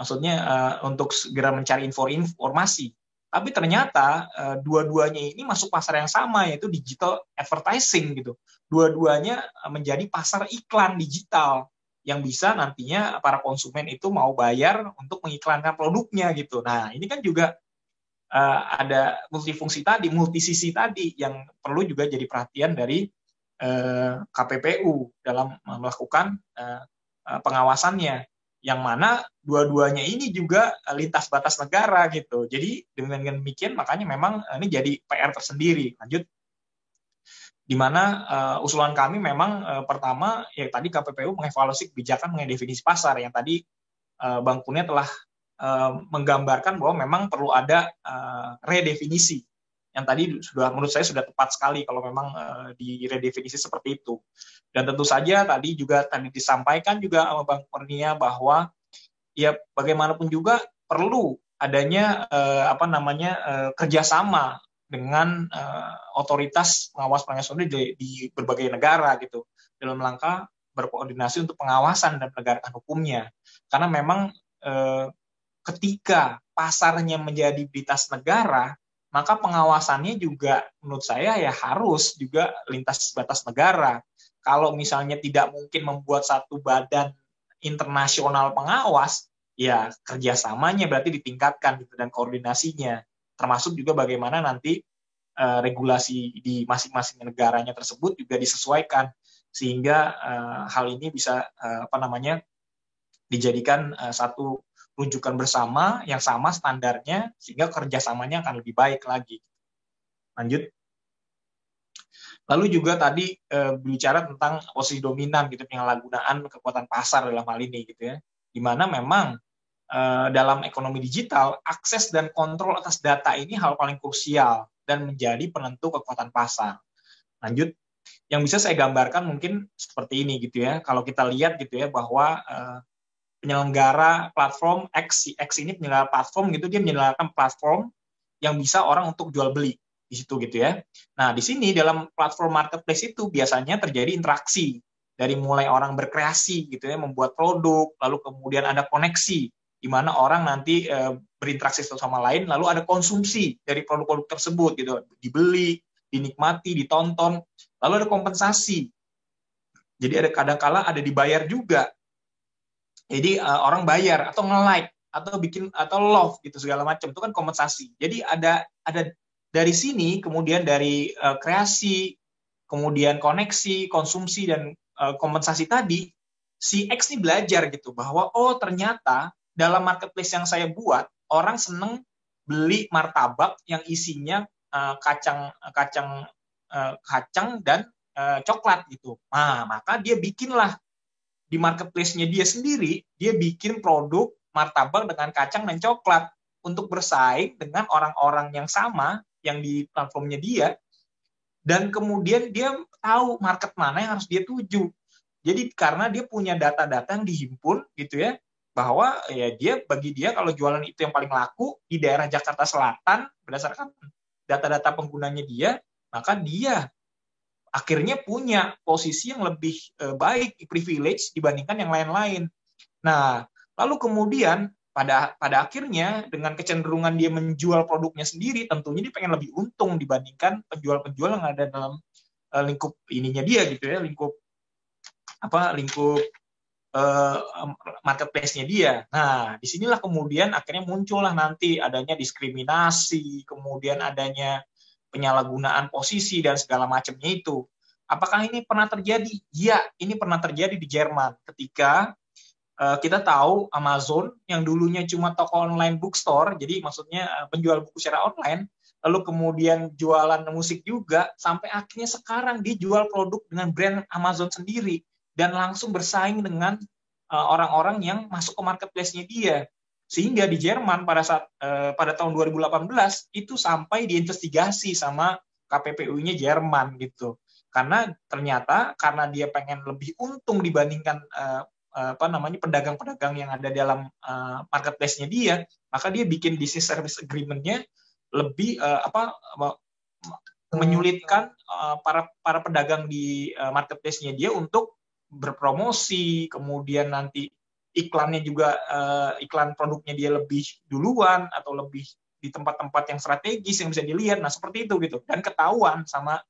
Maksudnya untuk segera mencari informasi. Tapi ternyata dua-duanya ini masuk pasar yang sama, yaitu digital advertising gitu. Dua-duanya menjadi pasar iklan digital yang bisa nantinya para konsumen itu mau bayar untuk mengiklankan produknya gitu. Nah ini kan juga ada multisisi tadi yang perlu juga jadi perhatian dari KPPU dalam melakukan pengawasannya. Yang mana dua-duanya ini juga lintas batas negara gitu. Jadi dengan demikian makanya memang ini jadi PR tersendiri. Lanjut. Di mana usulan kami memang pertama ya tadi KPPU mengevaluasi kebijakan mengenai definisi pasar yang tadi Bang Kurnia telah menggambarkan bahwa memang perlu ada redefinisi yang tadi menurut saya sudah tepat sekali kalau memang diredefinisi seperti itu. Dan tentu saja tadi disampaikan juga sama Bang Kurnia bahwa ya bagaimanapun juga perlu adanya kerjasama dengan otoritas pengawas pengawasan di berbagai negara gitu dalam rangka berkoordinasi untuk pengawasan dan penegakan hukumnya. Karena memang ketika pasarnya menjadi lintas negara, maka pengawasannya juga menurut saya ya harus juga lintas batas negara. Kalau misalnya tidak mungkin membuat satu badan internasional pengawas, ya kerjasamanya berarti ditingkatkan gitu dan koordinasinya. Termasuk juga bagaimana nanti regulasi di masing-masing negaranya tersebut juga disesuaikan sehingga hal ini bisa dijadikan satu rujukan bersama yang sama standarnya sehingga kerjasamanya akan lebih baik lagi. Lanjut. Lalu juga tadi bicara tentang posisi dominan gitu penyalahgunaan kekuatan pasar dalam hal ini gitu ya. Di mana memang dalam ekonomi digital akses dan kontrol atas data ini hal paling krusial dan menjadi penentu kekuatan pasar. Lanjut. Yang bisa saya gambarkan mungkin seperti ini gitu ya. Kalau kita lihat gitu ya bahwa penyelenggara platform X ini penyelenggara platform gitu, dia menyelenggarakan platform yang bisa orang untuk jual beli di situ gitu ya. Nah, di sini dalam platform marketplace itu biasanya terjadi interaksi dari mulai orang berkreasi gitu ya, membuat produk, lalu kemudian ada koneksi di mana orang nanti berinteraksi satu sama lain, lalu ada konsumsi dari produk-produk tersebut gitu, dibeli, dinikmati, ditonton, lalu ada kompensasi. Jadi ada kadang-kala ada dibayar juga. Jadi orang bayar atau nge-like atau bikin atau love gitu segala macam itu kan kompensasi. Jadi ada dari sini kemudian dari kreasi, kemudian koneksi, konsumsi dan kompensasi tadi si X ini belajar gitu bahwa oh ternyata dalam marketplace yang saya buat orang seneng beli martabak yang isinya kacang dan coklat gitu. Nah, maka dia bikinlah di marketplace-nya dia sendiri, dia bikin produk martabak dengan kacang dan coklat untuk bersaing dengan orang-orang yang sama yang di platformnya dia, dan kemudian dia tahu market mana yang harus dia tuju. Jadi karena dia punya data-data yang dihimpun gitu ya, bahwa ya bagi dia kalau jualan itu yang paling laku di daerah Jakarta Selatan berdasarkan data-data penggunanya dia, maka dia akhirnya punya posisi yang lebih baik, privilege dibandingkan yang lain-lain. Nah, lalu kemudian pada akhirnya dengan kecenderungan dia menjual produknya sendiri, tentunya dia pengen lebih untung dibandingkan penjual-penjual yang ada dalam lingkup ininya dia gitu ya, lingkup marketplace-nya dia. Nah, disinilah kemudian akhirnya muncullah nanti adanya diskriminasi, kemudian adanya penyalahgunaan posisi dan segala macamnya itu. Apakah ini pernah terjadi? Ya, ini pernah terjadi di Jerman ketika kita tahu Amazon yang dulunya cuma toko online bookstore, jadi maksudnya penjual buku secara online, lalu kemudian jualan musik juga, sampai akhirnya sekarang dia jual produk dengan brand Amazon sendiri dan langsung bersaing dengan orang-orang yang masuk ke marketplace-nya dia. Sehingga di Jerman pada tahun 2018 itu sampai diinvestigasi sama KPPU-nya Jerman gitu. Karena ternyata karena dia pengen lebih untung dibandingkan pedagang-pedagang yang ada dalam marketplace-nya dia, maka dia bikin business service agreement-nya lebih menyulitkan para pedagang di marketplace-nya dia untuk berpromosi, kemudian nanti iklannya juga iklan produknya dia lebih duluan atau lebih di tempat-tempat yang strategis yang bisa dilihat. Nah, seperti itu gitu. Dan ketahuan sama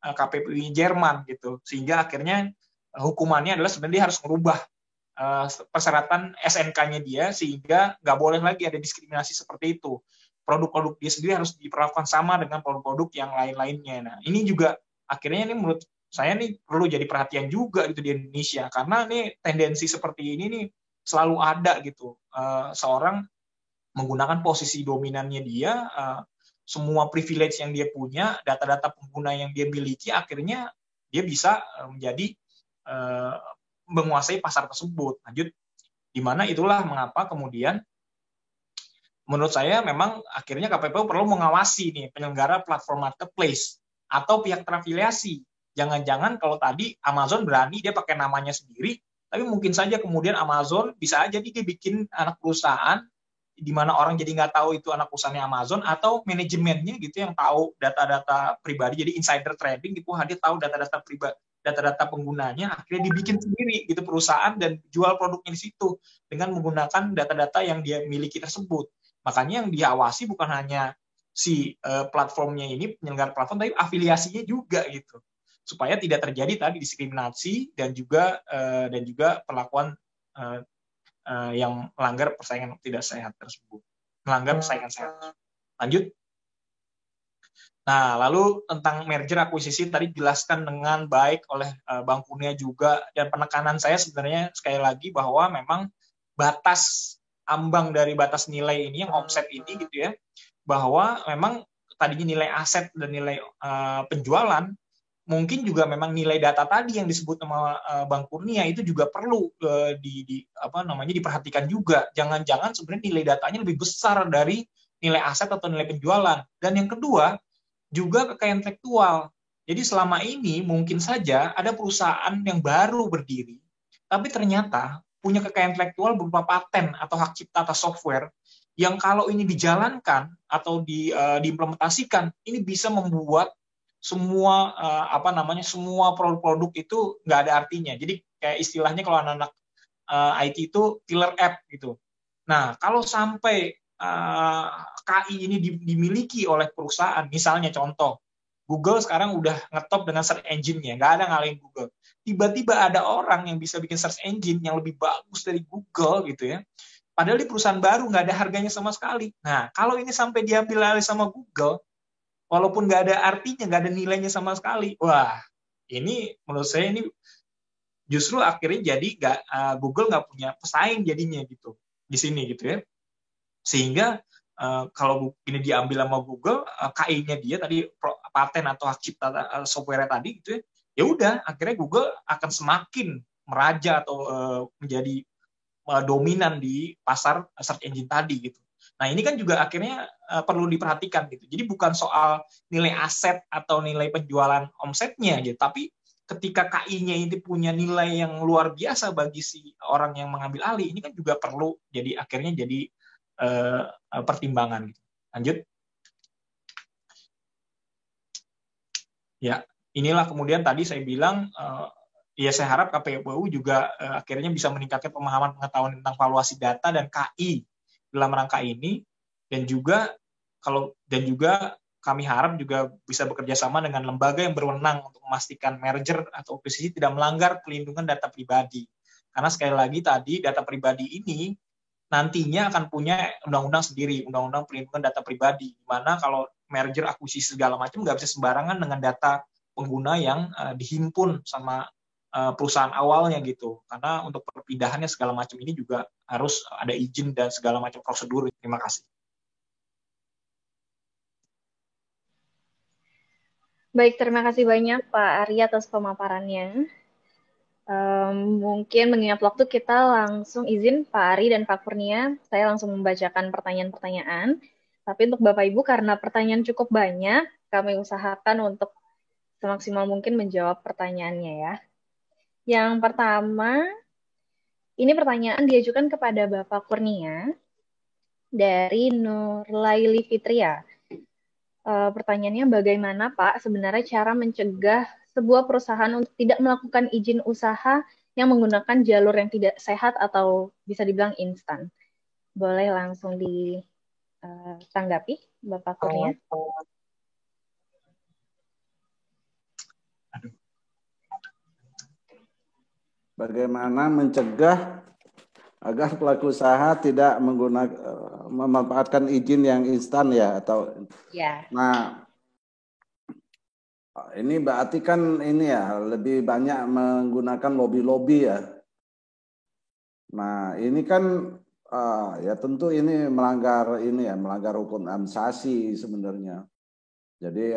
KPPU Jerman gitu. Sehingga akhirnya hukumannya adalah sebenarnya dia harus merubah persyaratan SNK-nya dia sehingga nggak boleh lagi ada diskriminasi seperti itu. Produk-produk dia sendiri harus diperlakukan sama dengan produk-produk yang lain-lainnya. Nah, ini juga akhirnya ini menurut saya nih perlu jadi perhatian juga gitu di Indonesia karena nih tendensi seperti ini nih selalu ada gitu. Seorang menggunakan posisi dominannya dia, semua privilege yang dia punya, data-data pengguna yang dia miliki, akhirnya dia bisa menjadi menguasai pasar tersebut. Lanjut, di mana itulah mengapa kemudian menurut saya memang akhirnya KPPU perlu mengawasi nih penyelenggara platform marketplace atau pihak terafiliasi. Jangan-jangan kalau tadi Amazon berani dia pakai namanya sendiri, tapi mungkin saja kemudian Amazon bisa aja dia bikin anak perusahaan di mana orang jadi nggak tahu itu anak perusahaannya Amazon atau manajemennya gitu yang tahu data-data pribadi, jadi insider trading gitu, dia tahu data-data pribadi, data-data penggunanya, akhirnya dibikin sendiri gitu perusahaan dan jual produknya di situ dengan menggunakan data-data yang dia miliki tersebut. Makanya yang diawasi bukan hanya si platformnya ini, penyelenggara platform, tapi afiliasinya juga gitu. Supaya tidak terjadi tadi diskriminasi dan juga perlakuan yang melanggar persaingan tidak sehat tersebut. Melanggar persaingan sehat. Lanjut. Nah, lalu tentang merger akuisisi tadi dijelaskan dengan baik oleh Bang Kurnia juga, dan penekanan saya sebenarnya sekali lagi bahwa memang batas ambang dari batas nilai ini, yang omset ini gitu ya, bahwa memang tadinya nilai aset dan nilai penjualan, mungkin juga memang nilai data tadi yang disebut sama Bang Kurnia itu juga perlu diperhatikan juga. Jangan-jangan sebenarnya nilai datanya lebih besar dari nilai aset atau nilai penjualan. Dan yang kedua, juga kekayaan intelektual. Jadi selama ini mungkin saja ada perusahaan yang baru berdiri, tapi ternyata punya kekayaan intelektual berupa paten atau hak cipta atas software yang kalau ini dijalankan atau diimplementasikan, ini bisa membuat semua semua produk-produk itu nggak ada artinya. Jadi kayak istilahnya kalau anak-anak IT itu killer app gitu. Nah, kalau sampai KI ini dimiliki oleh perusahaan, misalnya contoh, Google sekarang udah ngetop dengan search engine-nya, nggak ada ngalahin Google. Tiba-tiba ada orang yang bisa bikin search engine yang lebih bagus dari Google gitu ya. Padahal di perusahaan baru nggak ada harganya sama sekali. Nah, kalau ini sampai diambil alih sama Google, walaupun nggak ada artinya, nggak ada nilainya sama sekali, wah, ini menurut saya ini justru akhirnya jadi Google nggak punya pesaing jadinya gitu di sini gitu ya. Sehingga kalau ini diambil sama Google, KI-nya dia tadi paten atau hak cipta software tadi gitu ya udah akhirnya Google akan semakin meraja atau menjadi dominan di pasar search engine tadi gitu. Nah, ini kan juga akhirnya perlu diperhatikan gitu. Jadi bukan soal nilai aset atau nilai penjualan omsetnya gitu, tapi ketika KI-nya ini punya nilai yang luar biasa bagi si orang yang mengambil alih, ini kan juga perlu jadi akhirnya jadi pertimbangan. Lanjut. Ya, inilah kemudian tadi saya bilang, ya saya harap KPPU juga akhirnya bisa meningkatkan pemahaman pengetahuan tentang valuasi data dan KI dalam rangka ini, dan juga kami harap juga bisa bekerja sama dengan lembaga yang berwenang untuk memastikan merger atau akuisisi tidak melanggar pelindungan data pribadi. Karena sekali lagi tadi data pribadi ini nantinya akan punya undang-undang sendiri, undang-undang perlindungan data pribadi, di mana kalau merger, akuisisi segala macam nggak bisa sembarangan dengan data pengguna yang dihimpun sama perusahaan awalnya gitu. Karena untuk perpindahannya segala macam ini juga harus ada izin dan segala macam prosedur. Terima kasih. Baik, terima kasih banyak Pak Ari atas pemaparannya. Mungkin mengingat waktu, kita langsung izin Pak Ari dan Pak Kurnia, saya langsung membacakan pertanyaan-pertanyaan. Tapi untuk Bapak Ibu, karena pertanyaan cukup banyak, kami usahakan untuk semaksimal mungkin menjawab pertanyaannya ya. Yang pertama, ini pertanyaan diajukan kepada Bapak Kurnia dari Nurlaili Fitria. Pertanyaannya, bagaimana Pak sebenarnya cara mencegah sebuah perusahaan untuk tidak melakukan izin usaha yang menggunakan jalur yang tidak sehat atau bisa dibilang instan? Boleh langsung ditanggapi, Bapak Kurnia? Bagaimana mencegah agar pelaku usaha tidak memanfaatkan izin yang instan ya, atau ya. Nah, ini berarti kan ini ya lebih banyak menggunakan lobby-lobby ya. Nah, ini kan ya tentu ini melanggar hukum administrasi sebenarnya. Jadi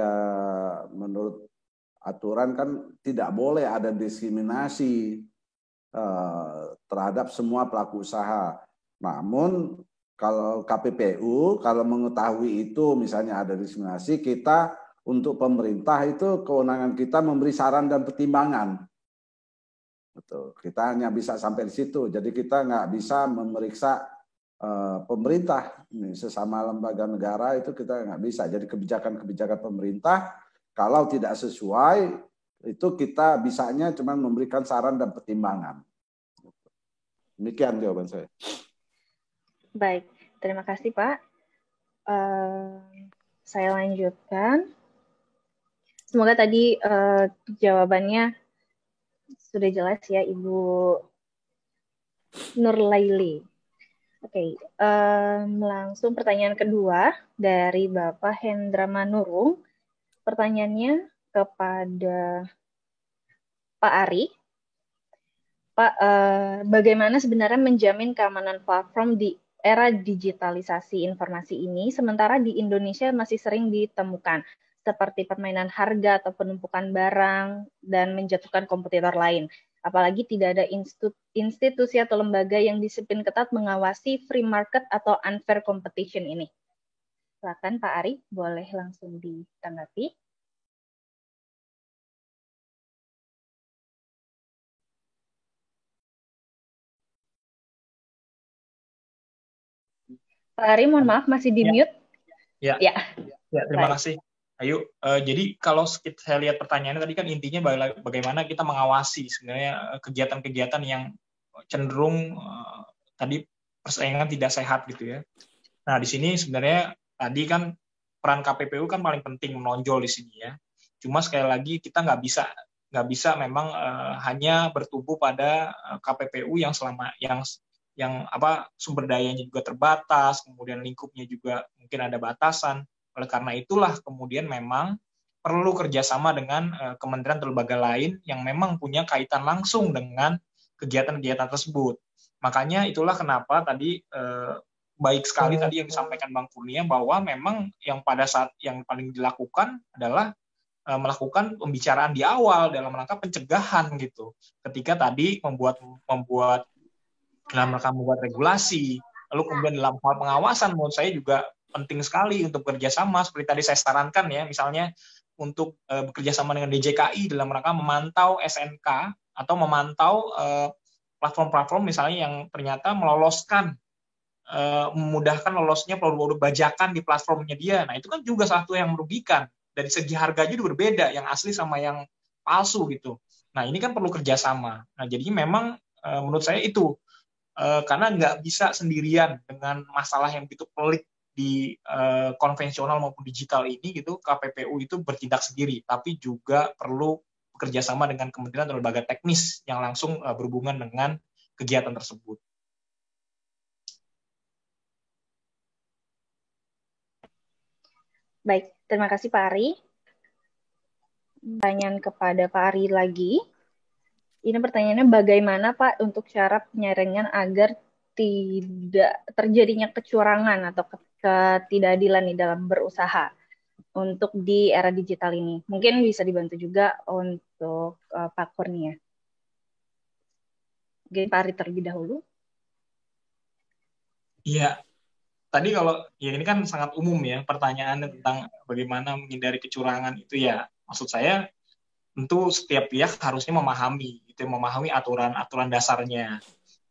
menurut aturan kan tidak boleh ada diskriminasi terhadap semua pelaku usaha. Namun kalau KPPU kalau mengetahui itu misalnya ada diskriminasi, kita untuk pemerintah itu kewenangan kita memberi saran dan pertimbangan. Betul. Kita hanya bisa sampai di situ. Jadi kita nggak bisa memeriksa pemerintah, ini sesama lembaga negara itu kita nggak bisa. Jadi kebijakan-kebijakan pemerintah kalau tidak sesuai itu kita bisanya cuma memberikan saran dan pertimbangan. Demikian jawaban saya. Baik, terima kasih Pak. Saya lanjutkan. Semoga tadi jawabannya sudah jelas ya Ibu Nurlaili. Oke, langsung pertanyaan kedua dari Bapak Hendra Manurung. Pertanyaannya kepada Pak Ari. Pak, bagaimana sebenarnya menjamin keamanan platform di era digitalisasi informasi ini, sementara di Indonesia masih sering ditemukan, seperti permainan harga atau penumpukan barang, dan menjatuhkan kompetitor lain. Apalagi tidak ada institusi atau lembaga yang disiplin ketat mengawasi free market atau unfair competition ini. Silakan Pak Ari, boleh langsung ditanggapi. Pak Ari, mohon maaf masih di mute. Ya, terima kasih. Ayo, jadi kalau saya lihat pertanyaannya tadi kan intinya bagaimana kita mengawasi sebenarnya kegiatan-kegiatan yang cenderung tadi persaingan tidak sehat gitu ya. Nah di sini sebenarnya tadi kan peran KPPU kan paling penting menonjol di sini ya. Cuma sekali lagi kita nggak bisa memang hanya bertumbuh pada KPPU yang sumber dayanya juga terbatas, kemudian lingkupnya juga mungkin ada batasan. Oleh karena itulah kemudian memang perlu kerjasama dengan kementerian atau lembaga lain yang memang punya kaitan langsung dengan kegiatan-kegiatan tersebut. Makanya itulah kenapa tadi baik sekali tadi yang disampaikan Bang Kurnia bahwa memang yang pada saat yang paling dilakukan adalah melakukan pembicaraan di awal dalam rangka pencegahan gitu. Ketika tadi membuat dalam rangka membuat regulasi, lalu kemudian dalam hal pengawasan menurut saya juga penting sekali untuk bekerjasama seperti tadi saya sarankan ya, misalnya untuk bekerja sama dengan DJKI dalam rangka memantau SNK atau memantau platform-platform misalnya yang ternyata memudahkan lolosnya produk-produk bajakan di platformnya dia. Nah, itu kan juga satu yang merugikan. Dari segi harganya juga berbeda, yang asli sama yang palsu gitu. Nah, ini kan perlu kerjasama. Nah, jadi memang menurut saya itu, karena nggak bisa sendirian dengan masalah yang begitu pelik di konvensional maupun digital ini gitu, KPPU itu bertindak sendiri, tapi juga perlu bekerjasama dengan kementerian dan lembaga teknis yang langsung berhubungan dengan kegiatan tersebut. Baik, terima kasih Pak Ari. Pertanyaan kepada Pak Ari lagi. Ini pertanyaannya bagaimana Pak untuk cara penyaringan agar tidak terjadinya kecurangan atau ketidakadilan di dalam berusaha untuk di era digital ini. Mungkin bisa dibantu juga untuk Pak Kurnia. Mungkin Pak Ari terlebih dahulu. Iya, tadi kalau ya ini kan sangat umum ya pertanyaannya tentang bagaimana menghindari kecurangan itu ya. Maksud saya tentu setiap pihak harusnya memahami aturan-aturan dasarnya,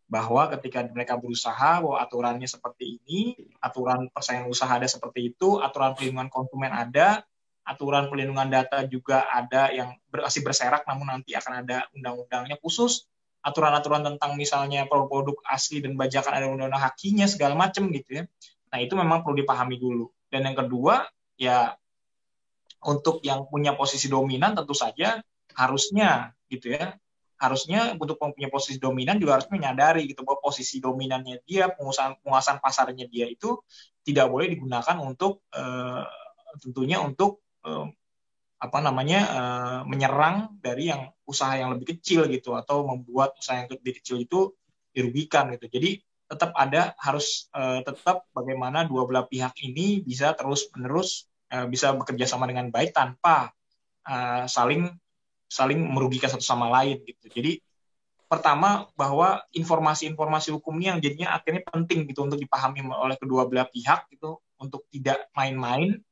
bahwa ketika mereka berusaha bahwa aturannya seperti ini, aturan persaingan usaha ada seperti itu, aturan perlindungan konsumen ada, aturan perlindungan data juga ada yang masih berserak namun nanti akan ada undang-undangnya khusus, aturan-aturan tentang misalnya produk-produk asli dan bajakan ada undang-undang hakinya segala macam gitu ya. Nah, itu memang perlu dipahami dulu. Dan yang kedua, ya untuk yang punya posisi dominan tentu saja harusnya gitu ya. Harusnya untuk punya posisi dominan juga harus menyadari gitu bahwa posisi dominannya dia, penguasaan pasarnya dia itu tidak boleh digunakan untuk tentunya untuk menyerang dari yang usaha yang lebih kecil gitu, atau membuat usaha yang lebih kecil itu dirugikan gitu. Jadi tetap bagaimana dua belah pihak ini bisa terus-menerus bisa bekerja sama dengan baik tanpa saling merugikan satu sama lain gitu. Jadi pertama bahwa informasi-informasi hukumnya yang jadinya akhirnya penting gitu untuk dipahami oleh kedua belah pihak gitu, untuk tidak main-main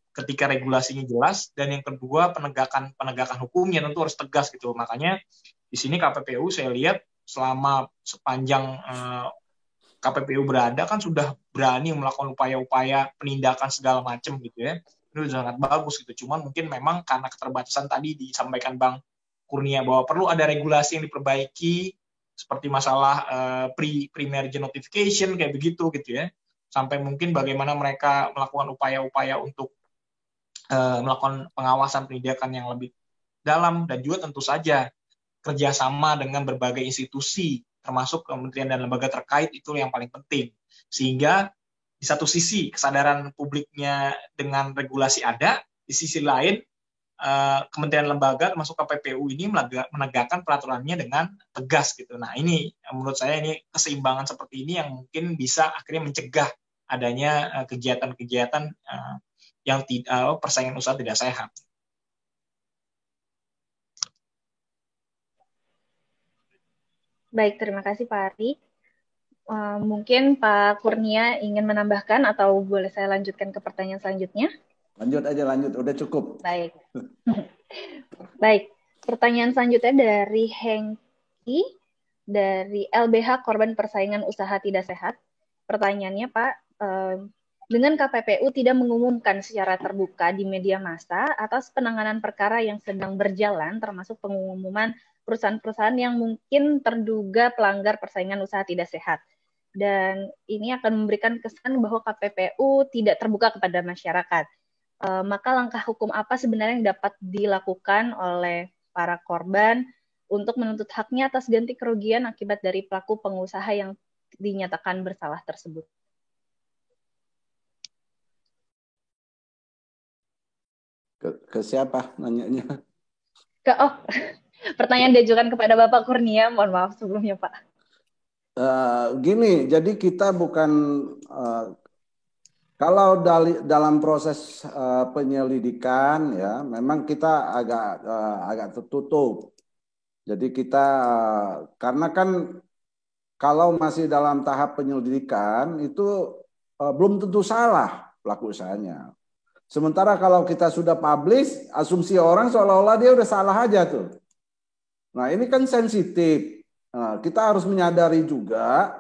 ketika regulasinya jelas. Dan yang kedua, penegakan hukumnya tentu harus tegas gitu. Makanya di sini KPPU saya lihat selama sepanjang KPPU berada kan sudah berani melakukan upaya-upaya penindakan segala macam gitu ya. Itu sangat bagus gitu. Cuman mungkin memang karena keterbatasan tadi disampaikan Bang Kurnia bahwa perlu ada regulasi yang diperbaiki, seperti masalah pre-merger notification kayak begitu gitu ya. Sampai mungkin bagaimana mereka melakukan upaya-upaya untuk melakukan pengawasan penindakan yang lebih dalam, dan juga tentu saja kerjasama dengan berbagai institusi termasuk kementerian dan lembaga terkait itu yang paling penting, sehingga di satu sisi kesadaran publiknya dengan regulasi ada, di sisi lain kementerian lembaga termasuk KPPU ini menegakkan peraturannya dengan tegas gitu. Nah, ini menurut saya ini keseimbangan seperti ini yang mungkin bisa akhirnya mencegah adanya kegiatan-kegiatan yang persaingan usaha tidak sehat. Baik, terima kasih Pak Ari. Mungkin Pak Kurnia ingin menambahkan atau boleh saya lanjutkan ke pertanyaan selanjutnya? Lanjut aja, udah cukup. Baik. Baik, pertanyaan selanjutnya dari Hengki dari LBH Korban Persaingan Usaha Tidak Sehat. Pertanyaannya Pak, dengan KPPU tidak mengumumkan secara terbuka di media massa atas penanganan perkara yang sedang berjalan, termasuk pengumuman perusahaan-perusahaan yang mungkin terduga pelanggar persaingan usaha tidak sehat. Dan ini akan memberikan kesan bahwa KPPU tidak terbuka kepada masyarakat. Maka langkah hukum apa sebenarnya yang dapat dilakukan oleh para korban untuk menuntut haknya atas ganti kerugian akibat dari pelaku pengusaha yang dinyatakan bersalah tersebut? Ke siapa nanyanya? Pertanyaan diajukan kepada Bapak Kurnia. Mohon maaf sebelumnya, Pak. Gini, jadi kita bukan kalau dalam proses penyelidikan ya, memang kita agak tertutup. Jadi kita karena kan kalau masih dalam tahap penyelidikan itu belum tentu salah pelaku usahanya. Sementara kalau kita sudah publish, asumsi orang seolah-olah dia udah salah aja tuh. Nah, ini kan sensitif. Nah, kita harus menyadari juga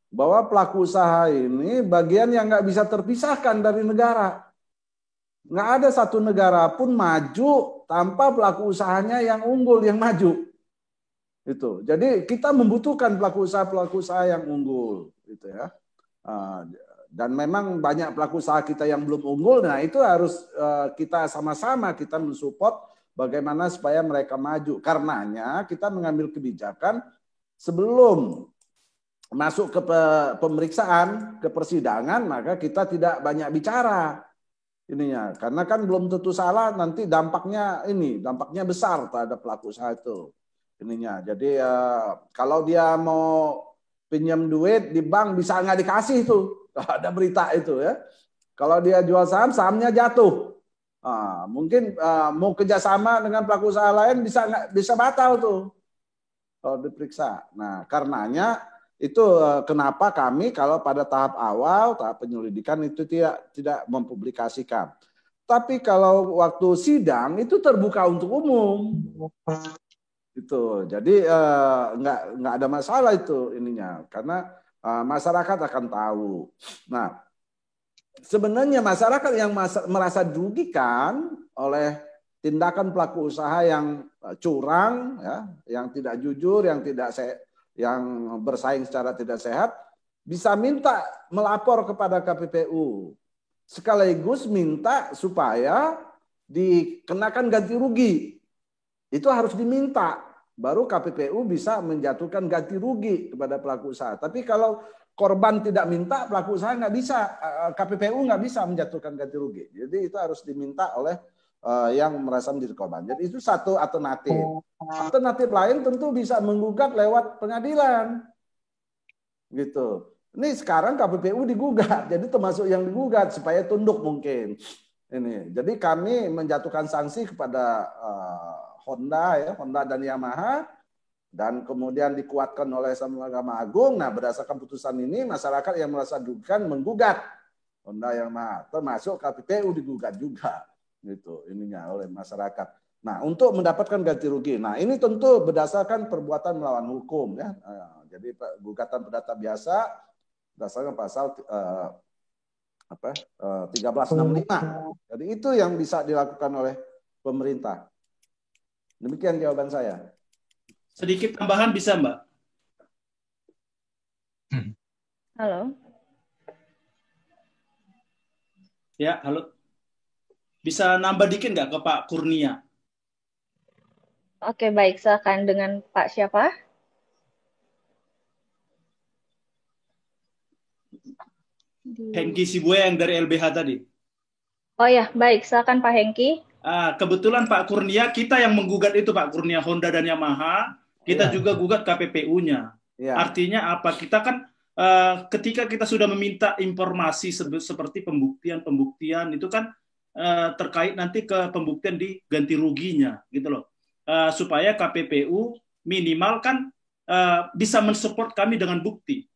bahwa pelaku usaha ini bagian yang nggak bisa terpisahkan dari negara. Nggak ada satu negara pun maju tanpa pelaku usahanya yang unggul, yang maju. Itu. Jadi kita membutuhkan pelaku usaha yang unggul, gitu ya. Dan memang banyak pelaku usaha kita yang belum unggul. Nah, itu harus kita sama-sama kita mensupport bagaimana supaya mereka maju. Karenanya kita mengambil kebijakan sebelum masuk ke pemeriksaan, ke persidangan, maka kita tidak banyak bicara ininya. Karena kan belum tentu salah, nanti dampaknya besar terhadap pelaku usaha itu. Ininya. Jadi kalau dia mau pinjam duit di bank bisa nggak dikasih itu, ada berita itu ya. Kalau dia jual saham, sahamnya jatuh. Mungkin mau kerjasama dengan pelaku usaha lain bisa batal tuh kalau diperiksa. Nah, karenanya itu kenapa kami kalau pada tahap awal, tahap penyelidikan itu tidak mempublikasikan. Tapi kalau waktu sidang itu terbuka untuk umum. Itu jadi nggak ada masalah itu ininya karena masyarakat akan tahu. Nah, sebenarnya masyarakat yang merasa dirugikan oleh tindakan pelaku usaha yang curang, ya, yang tidak jujur, yang bersaing secara tidak sehat, bisa minta melapor kepada KPPU, sekaligus minta supaya dikenakan ganti rugi. Itu harus diminta, baru KPPU bisa menjatuhkan ganti rugi kepada pelaku usaha. Tapi kalau korban tidak minta, pelaku usaha nggak bisa, KPPU nggak bisa menjatuhkan ganti rugi. Jadi itu harus diminta oleh yang merasa menjadi korban. Jadi itu satu alternatif. Alternatif lain tentu bisa menggugat lewat pengadilan, gitu. Ini sekarang KPPU digugat, jadi termasuk yang digugat supaya tunduk mungkin. Ini, jadi kami menjatuhkan sanksi kepada Honda dan Yamaha, dan kemudian dikuatkan oleh Mahkamah Agung. Nah, berdasarkan putusan ini, masyarakat yang merasa dirugikan menggugat Honda Yamaha, termasuk KPPU digugat juga, gitu ininya oleh masyarakat. Nah, untuk mendapatkan ganti rugi. Nah, ini tentu berdasarkan perbuatan melawan hukum, ya. Jadi gugatan perdata biasa berdasarkan pasal 1365. Jadi itu yang bisa dilakukan oleh pemerintah. Demikian jawaban saya. Sedikit tambahan bisa, Mbak? Halo. Ya, halo. Bisa nambah dikit nggak ke Pak Kurnia? Oke, baik. Silakan dengan Pak siapa? Hengki Sibuya yang dari LBH tadi. Oh ya, baik. Silakan Pak Hengki. Kebetulan Pak Kurnia, kita yang menggugat itu Pak Kurnia, Honda dan Yamaha, kita juga gugat KPPU-nya. Artinya apa? Kita kan ketika kita sudah meminta informasi seperti pembuktian itu kan terkait nanti ke pembuktian di ganti ruginya, gitu loh. Supaya KPPU minimal kan bisa mensupport kami dengan bukti.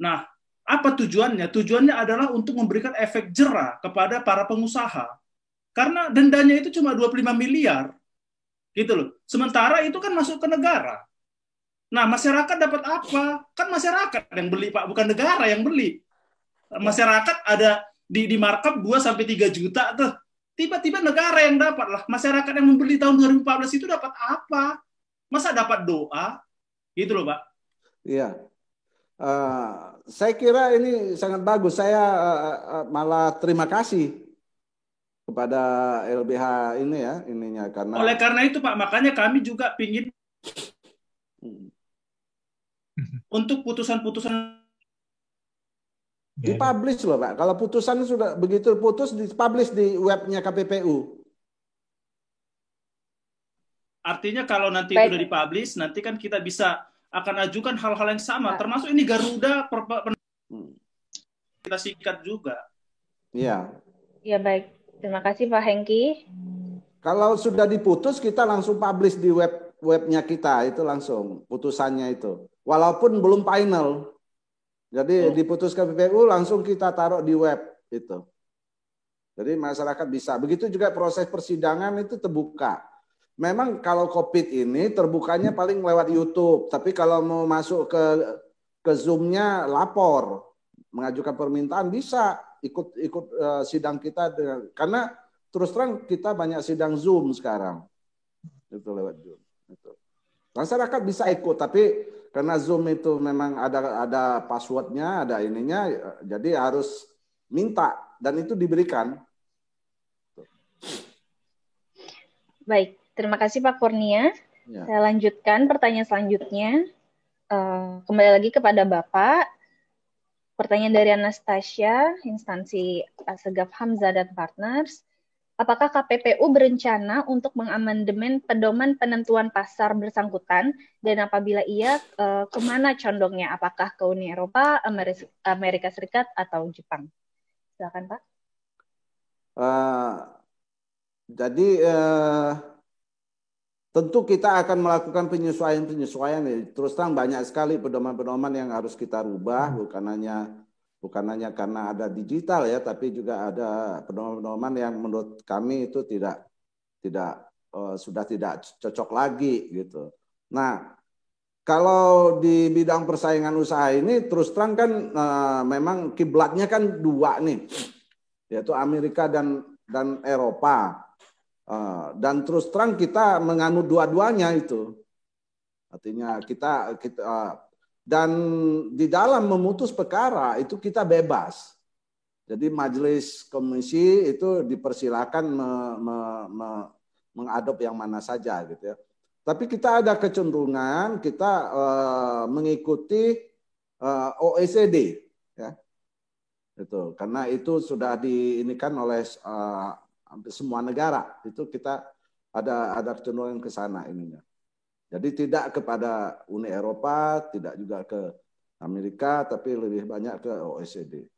Nah, apa tujuannya? Tujuannya adalah untuk memberikan efek jera kepada para pengusaha. Karena dendanya itu cuma 25 miliar. Gitu loh. Sementara itu kan masuk ke negara. Nah, masyarakat dapat apa? Kan masyarakat yang beli, Pak, bukan negara yang beli. Masyarakat ada di markup 2-3 juta tuh. Tiba-tiba negara yang dapat lah. Masyarakat yang membeli tahun 2014 itu dapat apa? Masa dapat doa? Gitu loh, Pak. Iya. Saya kira ini sangat bagus. Saya malah terima kasih kepada LBH ini ya, ininya karena oleh karena itu Pak, makanya kami juga pingin untuk putusan-putusan dipublish loh Pak. Kalau putusan sudah begitu putus dipublish di webnya KPPU. Artinya kalau nanti itu sudah dipublish, nanti kan kita bisa akan ajukan hal-hal yang sama, termasuk ini Garuda kita sikat juga. Iya. Iya, baik. Terima kasih Pak Hengki. Kalau sudah diputus kita langsung publish di webnya kita, itu langsung putusannya itu. Walaupun belum final. Jadi diputus KPPU langsung kita taruh di web itu. Jadi masyarakat bisa. Begitu juga proses persidangan itu terbuka. Memang kalau COVID ini terbukanya paling lewat YouTube. Tapi kalau mau masuk ke Zoom-nya lapor, mengajukan permintaan bisa ikut sidang kita karena terus terang kita banyak sidang Zoom sekarang. Itu lewat Zoom. Itu. Masyarakat bisa ikut, tapi karena Zoom itu memang ada passwordnya, ada ininya, jadi harus minta dan itu diberikan. Baik, terima kasih Pak Kurnia. Ya. Saya lanjutkan pertanyaan selanjutnya. Kembali lagi kepada Bapak. Pertanyaan dari Anastasia, instansi Asegaf Hamzah dan Partners. Apakah KPPU berencana untuk mengamandemen pedoman penentuan pasar bersangkutan, dan apabila iya, kemana condongnya? Apakah ke Uni Eropa, Amerika Serikat, atau Jepang? Silakan Pak. Jadi tentu kita akan melakukan penyesuaian. Terus terang banyak sekali pedoman-pedoman yang harus kita rubah, bukan hanya karena ada digital ya, tapi juga ada pedoman-pedoman yang menurut kami itu sudah tidak cocok lagi gitu. Nah, kalau di bidang persaingan usaha ini terus terang kan memang kiblatnya kan dua nih, yaitu Amerika dan Eropa. Dan terus terang kita menganut dua-duanya itu. Artinya kita dan di dalam memutus perkara itu kita bebas. Jadi majelis komisi itu dipersilakan mengadop yang mana saja gitu ya. Tapi kita ada kecenderungan kita mengikuti OECD ya. Itu karena itu sudah diinikan oleh hampir semua negara. Itu kita ada kecenderungan ke sana ininya. Jadi tidak kepada Uni Eropa, tidak juga ke Amerika, tapi lebih banyak ke OECD.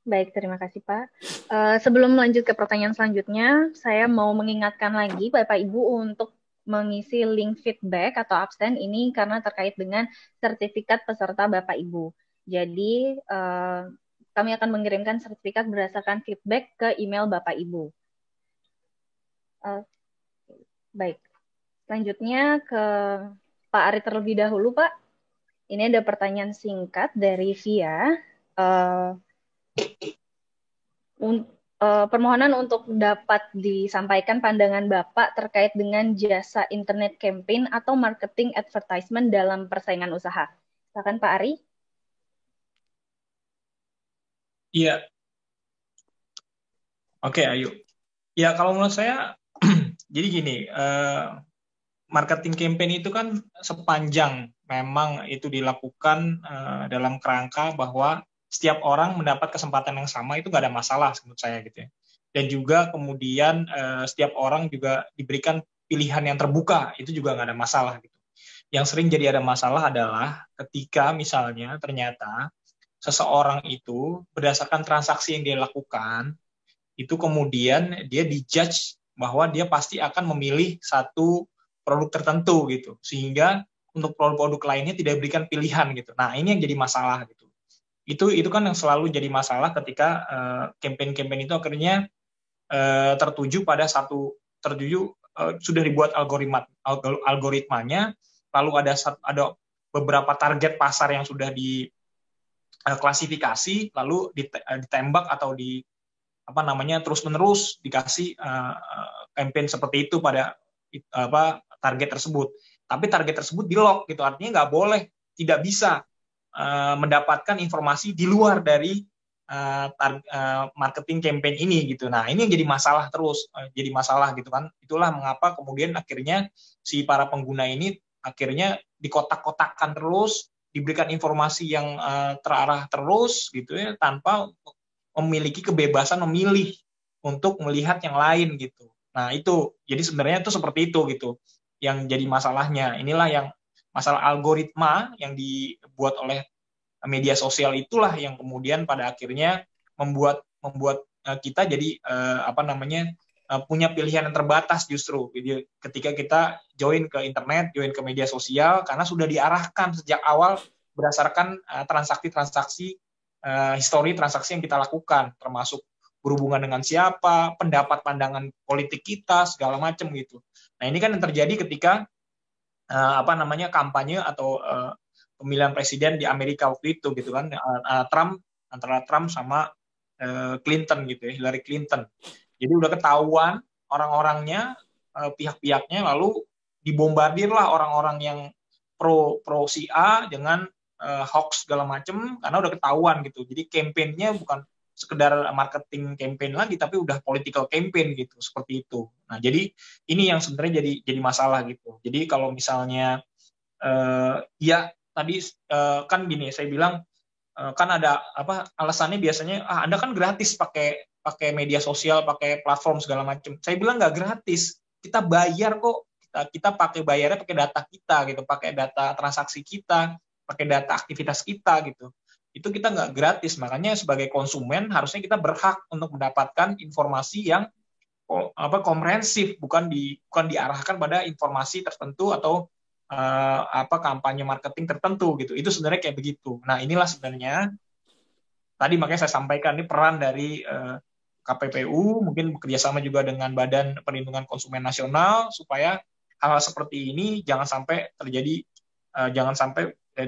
Baik, terima kasih Pak. Sebelum melanjut ke pertanyaan selanjutnya, saya mau mengingatkan lagi Bapak Ibu untuk mengisi link feedback atau absen ini karena terkait dengan sertifikat peserta Bapak Ibu. Jadi kami akan mengirimkan sertifikat berdasarkan feedback ke email Bapak Ibu. Baik, selanjutnya ke Pak Ari terlebih dahulu, Pak. Ini ada pertanyaan singkat dari Via. Permohonan untuk dapat disampaikan pandangan Bapak terkait dengan jasa internet campaign atau marketing advertisement dalam persaingan usaha. Silakan Pak Ari. Iya. Oke, Ayu. Ya, kalau menurut saya jadi gini, marketing campaign itu kan sepanjang memang itu dilakukan dalam kerangka bahwa setiap orang mendapat kesempatan yang sama, itu nggak ada masalah menurut saya gitu ya. Dan juga kemudian setiap orang juga diberikan pilihan yang terbuka, itu juga nggak ada masalah gitu. Yang sering jadi ada masalah adalah ketika misalnya ternyata seseorang itu berdasarkan transaksi yang dia lakukan, itu kemudian dia dijudge bahwa dia pasti akan memilih satu produk tertentu gitu, sehingga untuk produk-produk lainnya tidak diberikan pilihan gitu. Nah, ini yang jadi masalah gitu. Itu kan yang selalu jadi masalah ketika campaign-campaign itu akhirnya tertuju sudah dibuat algoritmanya, lalu ada beberapa target pasar yang sudah diklasifikasi, lalu ditembak atau terus-menerus dikasih campaign seperti itu pada target tersebut. Tapi target tersebut di-lock gitu, artinya nggak boleh, tidak bisa mendapatkan informasi di luar dari marketing campaign ini gitu. Nah, ini yang jadi masalah terus, jadi masalah gitu kan. Itulah mengapa kemudian akhirnya si para pengguna ini akhirnya dikotak-kotakkan terus, diberikan informasi yang terarah terus gitu ya, tanpa memiliki kebebasan memilih untuk melihat yang lain gitu. Nah, itu jadi sebenarnya itu seperti itu gitu yang jadi masalahnya. Inilah yang masalah algoritma yang dibuat oleh media sosial, itulah yang kemudian pada akhirnya membuat kita jadi punya pilihan yang terbatas justru. Jadi ketika kita join ke internet, join ke media sosial, karena sudah diarahkan sejak awal berdasarkan transaksi-transaksi histori transaksi yang kita lakukan, termasuk berhubungan dengan siapa, pendapat pandangan politik kita, segala macam gitu. Nah ini kan yang terjadi ketika kampanye atau pemilihan presiden di Amerika waktu itu gitu kan, antara Trump sama Clinton gitu ya, Hillary Clinton. Jadi udah ketahuan orang-orangnya, pihak-pihaknya, lalu dibombardirlah orang-orang yang pro si A dengan hoax segala macam karena udah ketahuan gitu. Jadi kampanyenya bukan sekedar marketing campaign lagi, tapi udah political campaign gitu, seperti itu. Nah, jadi ini yang sebenarnya jadi masalah gitu. Jadi kalau misalnya tadi kan gini, saya bilang kan ada alasannya biasanya Anda kan gratis pakai media sosial, pakai platform segala macam. Saya bilang nggak gratis, kita bayar kok. Kita bayarnya pakai data kita gitu, pakai data transaksi kita, pakai data aktivitas kita gitu. Itu kita nggak gratis, makanya sebagai konsumen harusnya kita berhak untuk mendapatkan informasi yang komprehensif, bukan diarahkan pada informasi tertentu atau kampanye marketing tertentu gitu. Itu sebenarnya kayak begitu. Nah, inilah sebenarnya tadi makanya saya sampaikan ini peran dari KPPU, mungkin bekerjasama juga dengan Badan Perlindungan Konsumen Nasional supaya hal seperti ini jangan sampai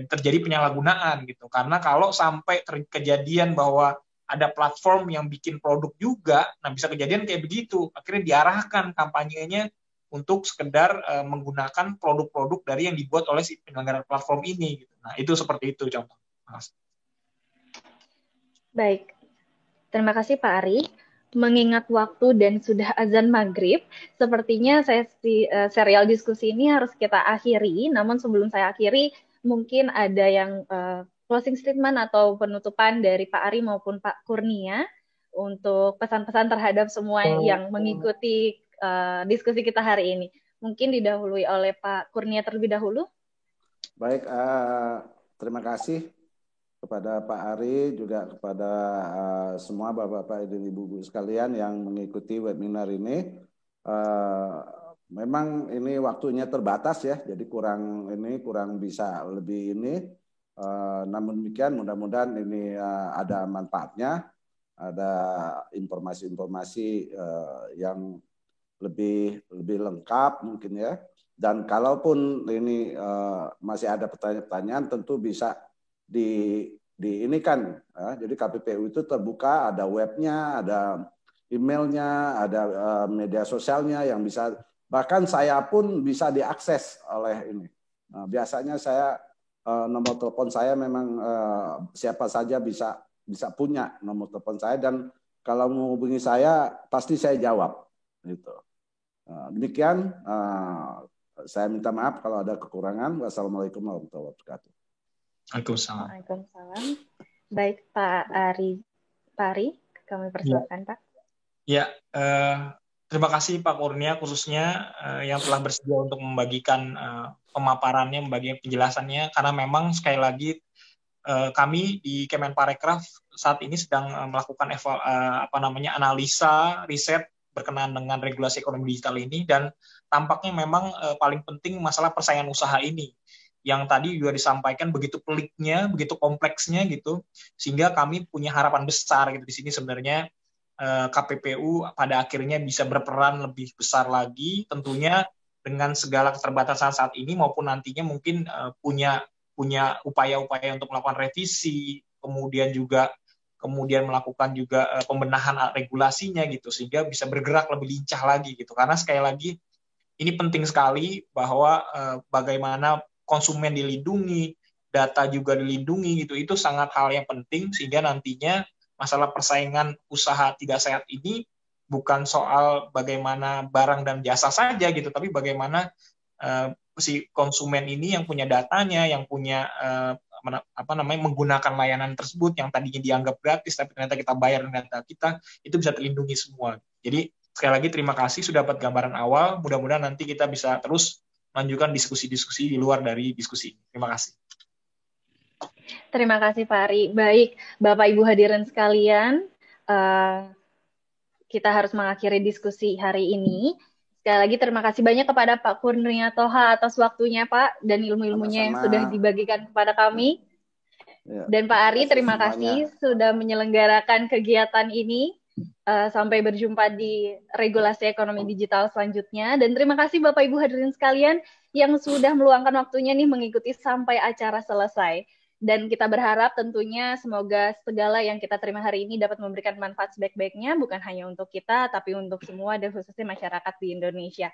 terjadi penyalahgunaan gitu. Karena kalau sampai kejadian bahwa ada platform yang bikin produk juga, nah bisa kejadian kayak begitu. Akhirnya diarahkan kampanyenya untuk sekedar menggunakan produk-produk dari yang dibuat oleh si penyelenggara platform ini gitu. Nah, itu seperti itu contoh. Baik. Terima kasih Pak Ari. Mengingat waktu dan sudah azan maghrib, sepertinya serial diskusi ini harus kita akhiri. Namun sebelum saya akhiri, mungkin ada yang closing statement atau penutupan dari Pak Ari maupun Pak Kurnia untuk pesan-pesan terhadap semua yang mengikuti diskusi kita hari ini. Mungkin didahului oleh Pak Kurnia terlebih dahulu. Baik, terima kasih kepada Pak Ari, juga kepada semua Bapak-Bapak dan Ibu-Ibu sekalian yang mengikuti webinar ini. Memang ini waktunya terbatas ya, jadi kurang bisa lebih ini. Namun demikian mudah-mudahan ini ada manfaatnya, ada informasi-informasi yang lebih lengkap mungkin ya. Dan kalaupun ini masih ada pertanyaan-pertanyaan, tentu bisa ini kan jadi KPPU itu terbuka, ada webnya, ada emailnya, ada media sosialnya yang bisa, bahkan saya pun bisa diakses oleh ini. Nah, biasanya saya nomor telepon saya memang siapa saja bisa punya nomor telepon saya, dan kalau menghubungi saya pasti saya jawab gitu. Demikian, saya minta maaf kalau ada kekurangan. Wassalamualaikum warahmatullahi wabarakatuh. Waalaikumsalam. Baik Pak Ari, kami persilakan Pak. Ya, terima kasih Pak Kurnia khususnya yang telah bersedia untuk membagikan pemaparannya, membagikan penjelasannya, karena memang sekali lagi kami di Kemenparekraf saat ini sedang melakukan analisa riset berkenaan dengan regulasi ekonomi digital ini, dan tampaknya memang paling penting masalah persaingan usaha ini yang tadi juga disampaikan begitu peliknya, begitu kompleksnya gitu, sehingga kami punya harapan besar gitu di sini sebenarnya KPPU pada akhirnya bisa berperan lebih besar lagi, tentunya dengan segala keterbatasan saat ini maupun nantinya mungkin punya upaya-upaya untuk melakukan revisi, kemudian melakukan juga pembenahan regulasinya gitu, sehingga bisa bergerak lebih lincah lagi gitu. Karena sekali lagi ini penting sekali bahwa bagaimana konsumen dilindungi, data juga dilindungi gitu, itu sangat hal yang penting, sehingga nantinya masalah persaingan usaha tidak sehat ini bukan soal bagaimana barang dan jasa saja gitu, tapi bagaimana si konsumen ini yang punya datanya, yang punya menggunakan layanan tersebut yang tadinya dianggap gratis tapi ternyata kita bayar data kita, itu bisa terlindungi semua. Jadi sekali lagi terima kasih sudah dapat gambaran awal. Mudah-mudahan nanti kita bisa terus melanjutkan diskusi-diskusi di luar dari diskusi ini. Terima kasih. Terima kasih Pak Ari. Baik, Bapak Ibu hadirin sekalian, kita harus mengakhiri diskusi hari ini. Sekali lagi terima kasih banyak kepada Pak Kurnia Toha atas waktunya Pak dan ilmu-ilmunya yang sudah dibagikan kepada kami. Ya. Dan Pak Ari, terima Semuanya. kasih sudah menyelenggarakan kegiatan ini. Sampai berjumpa di regulasi ekonomi digital selanjutnya. Dan terima kasih Bapak Ibu hadirin sekalian yang sudah meluangkan waktunya nih mengikuti sampai acara selesai. Dan kita berharap tentunya semoga segala yang kita terima hari ini dapat memberikan manfaat sebaik-baiknya, bukan hanya untuk kita, tapi untuk semua dan khususnya masyarakat di Indonesia.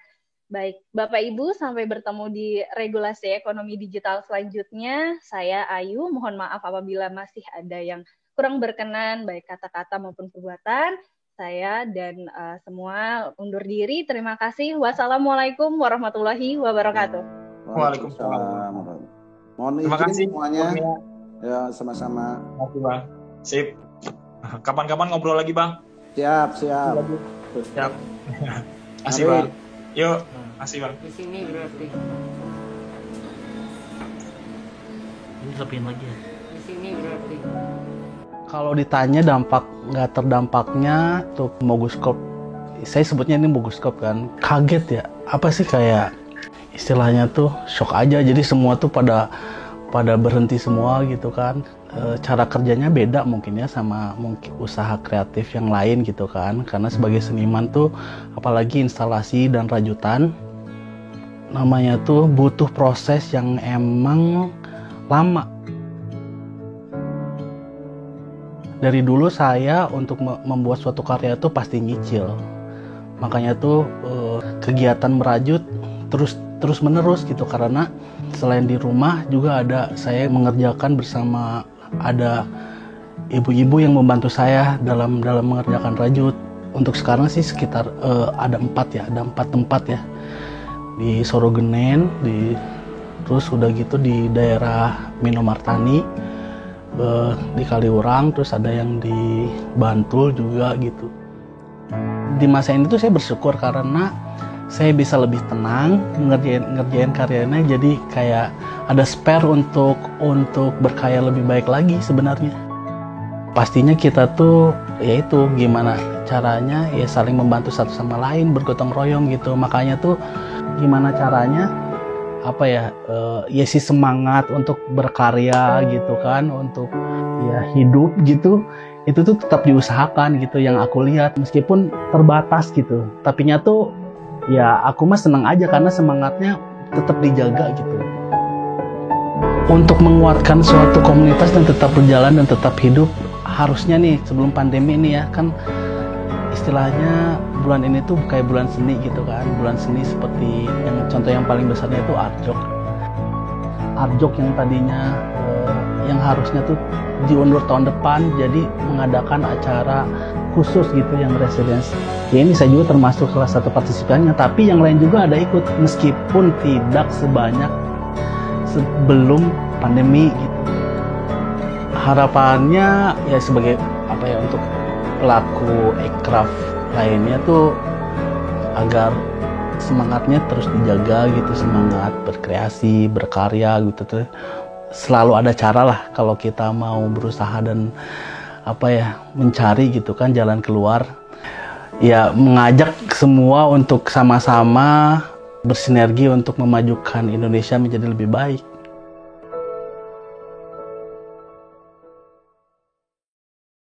Baik, Bapak Ibu, sampai bertemu di regulasi ekonomi digital selanjutnya. Saya Ayu, mohon maaf apabila masih ada yang kurang berkenan, baik kata-kata maupun perbuatan. Saya dan semua undur diri. Terima kasih. Wassalamualaikum warahmatullahi wabarakatuh. Waalaikumsalam. Mohon Terima izin kasih semuanya. Kurnia. Ya, sama-sama. Terima kasih, Bang. Sip. Kapan-kapan ngobrol lagi, Bang. Siap. Siap. Kasih, Mari. Bang. Yuk, kasih, Bang. Di sini berarti. Ini rapiin lagi ya. Di sini berarti. Kalau ditanya dampak nggak terdampaknya untuk Moguskop, saya sebutnya ini Moguskop kan, kaget ya. Apa sih kayak istilahnya tuh shock aja. Jadi semua tuh pada berhenti semua gitu kan. Cara kerjanya beda mungkin ya sama mungkin usaha kreatif yang lain gitu kan. Karena sebagai seniman tuh apalagi instalasi dan rajutan, namanya tuh butuh proses yang emang lama. Dari dulu saya untuk membuat suatu karya itu pasti nyicil. Makanya tuh kegiatan merajut terus menerus gitu, karena selain di rumah juga ada saya mengerjakan bersama, ada ibu-ibu yang membantu saya dalam mengerjakan rajut. Untuk sekarang sih sekitar ada 4 tempat ya. Di Sorogenen, terus udah gitu di daerah Minomartani, di Kaliurang, terus ada yang di Bantul juga gitu. Di masa ini tuh saya bersyukur karena saya bisa lebih tenang ngerjain karyanya, jadi kayak ada spare untuk berkarya lebih baik lagi sebenarnya. Pastinya kita tuh yaitu gimana caranya ya saling membantu satu sama lain, bergotong royong gitu. Makanya tuh gimana caranya apa ya sih semangat untuk berkarya gitu kan, untuk ya hidup gitu, itu tuh tetap diusahakan gitu yang aku lihat, meskipun terbatas gitu, tapinya tuh ya aku mah senang aja karena semangatnya tetap dijaga gitu untuk menguatkan suatu komunitas dan tetap berjalan dan tetap hidup. Harusnya nih sebelum pandemi ini ya kan istilahnya bulan ini tuh kayak bulan seni gitu kan, bulan seni seperti yang contoh yang paling besarnya itu Artjok yang tadinya yang harusnya tuh diundur tahun depan jadi mengadakan acara khusus gitu yang residence. Ya ini saya juga termasuk salah satu partisipannya, tapi yang lain juga ada ikut meskipun tidak sebanyak sebelum pandemi gitu. Harapannya ya sebagai apa ya untuk pelaku aircraft lainnya tuh agar semangatnya terus dijaga gitu, semangat berkreasi, berkarya gitu tuh. Selalu ada cara lah kalau kita mau berusaha dan apa ya mencari gitu kan jalan keluar. Ya mengajak semua untuk sama-sama bersinergi untuk memajukan Indonesia menjadi lebih baik.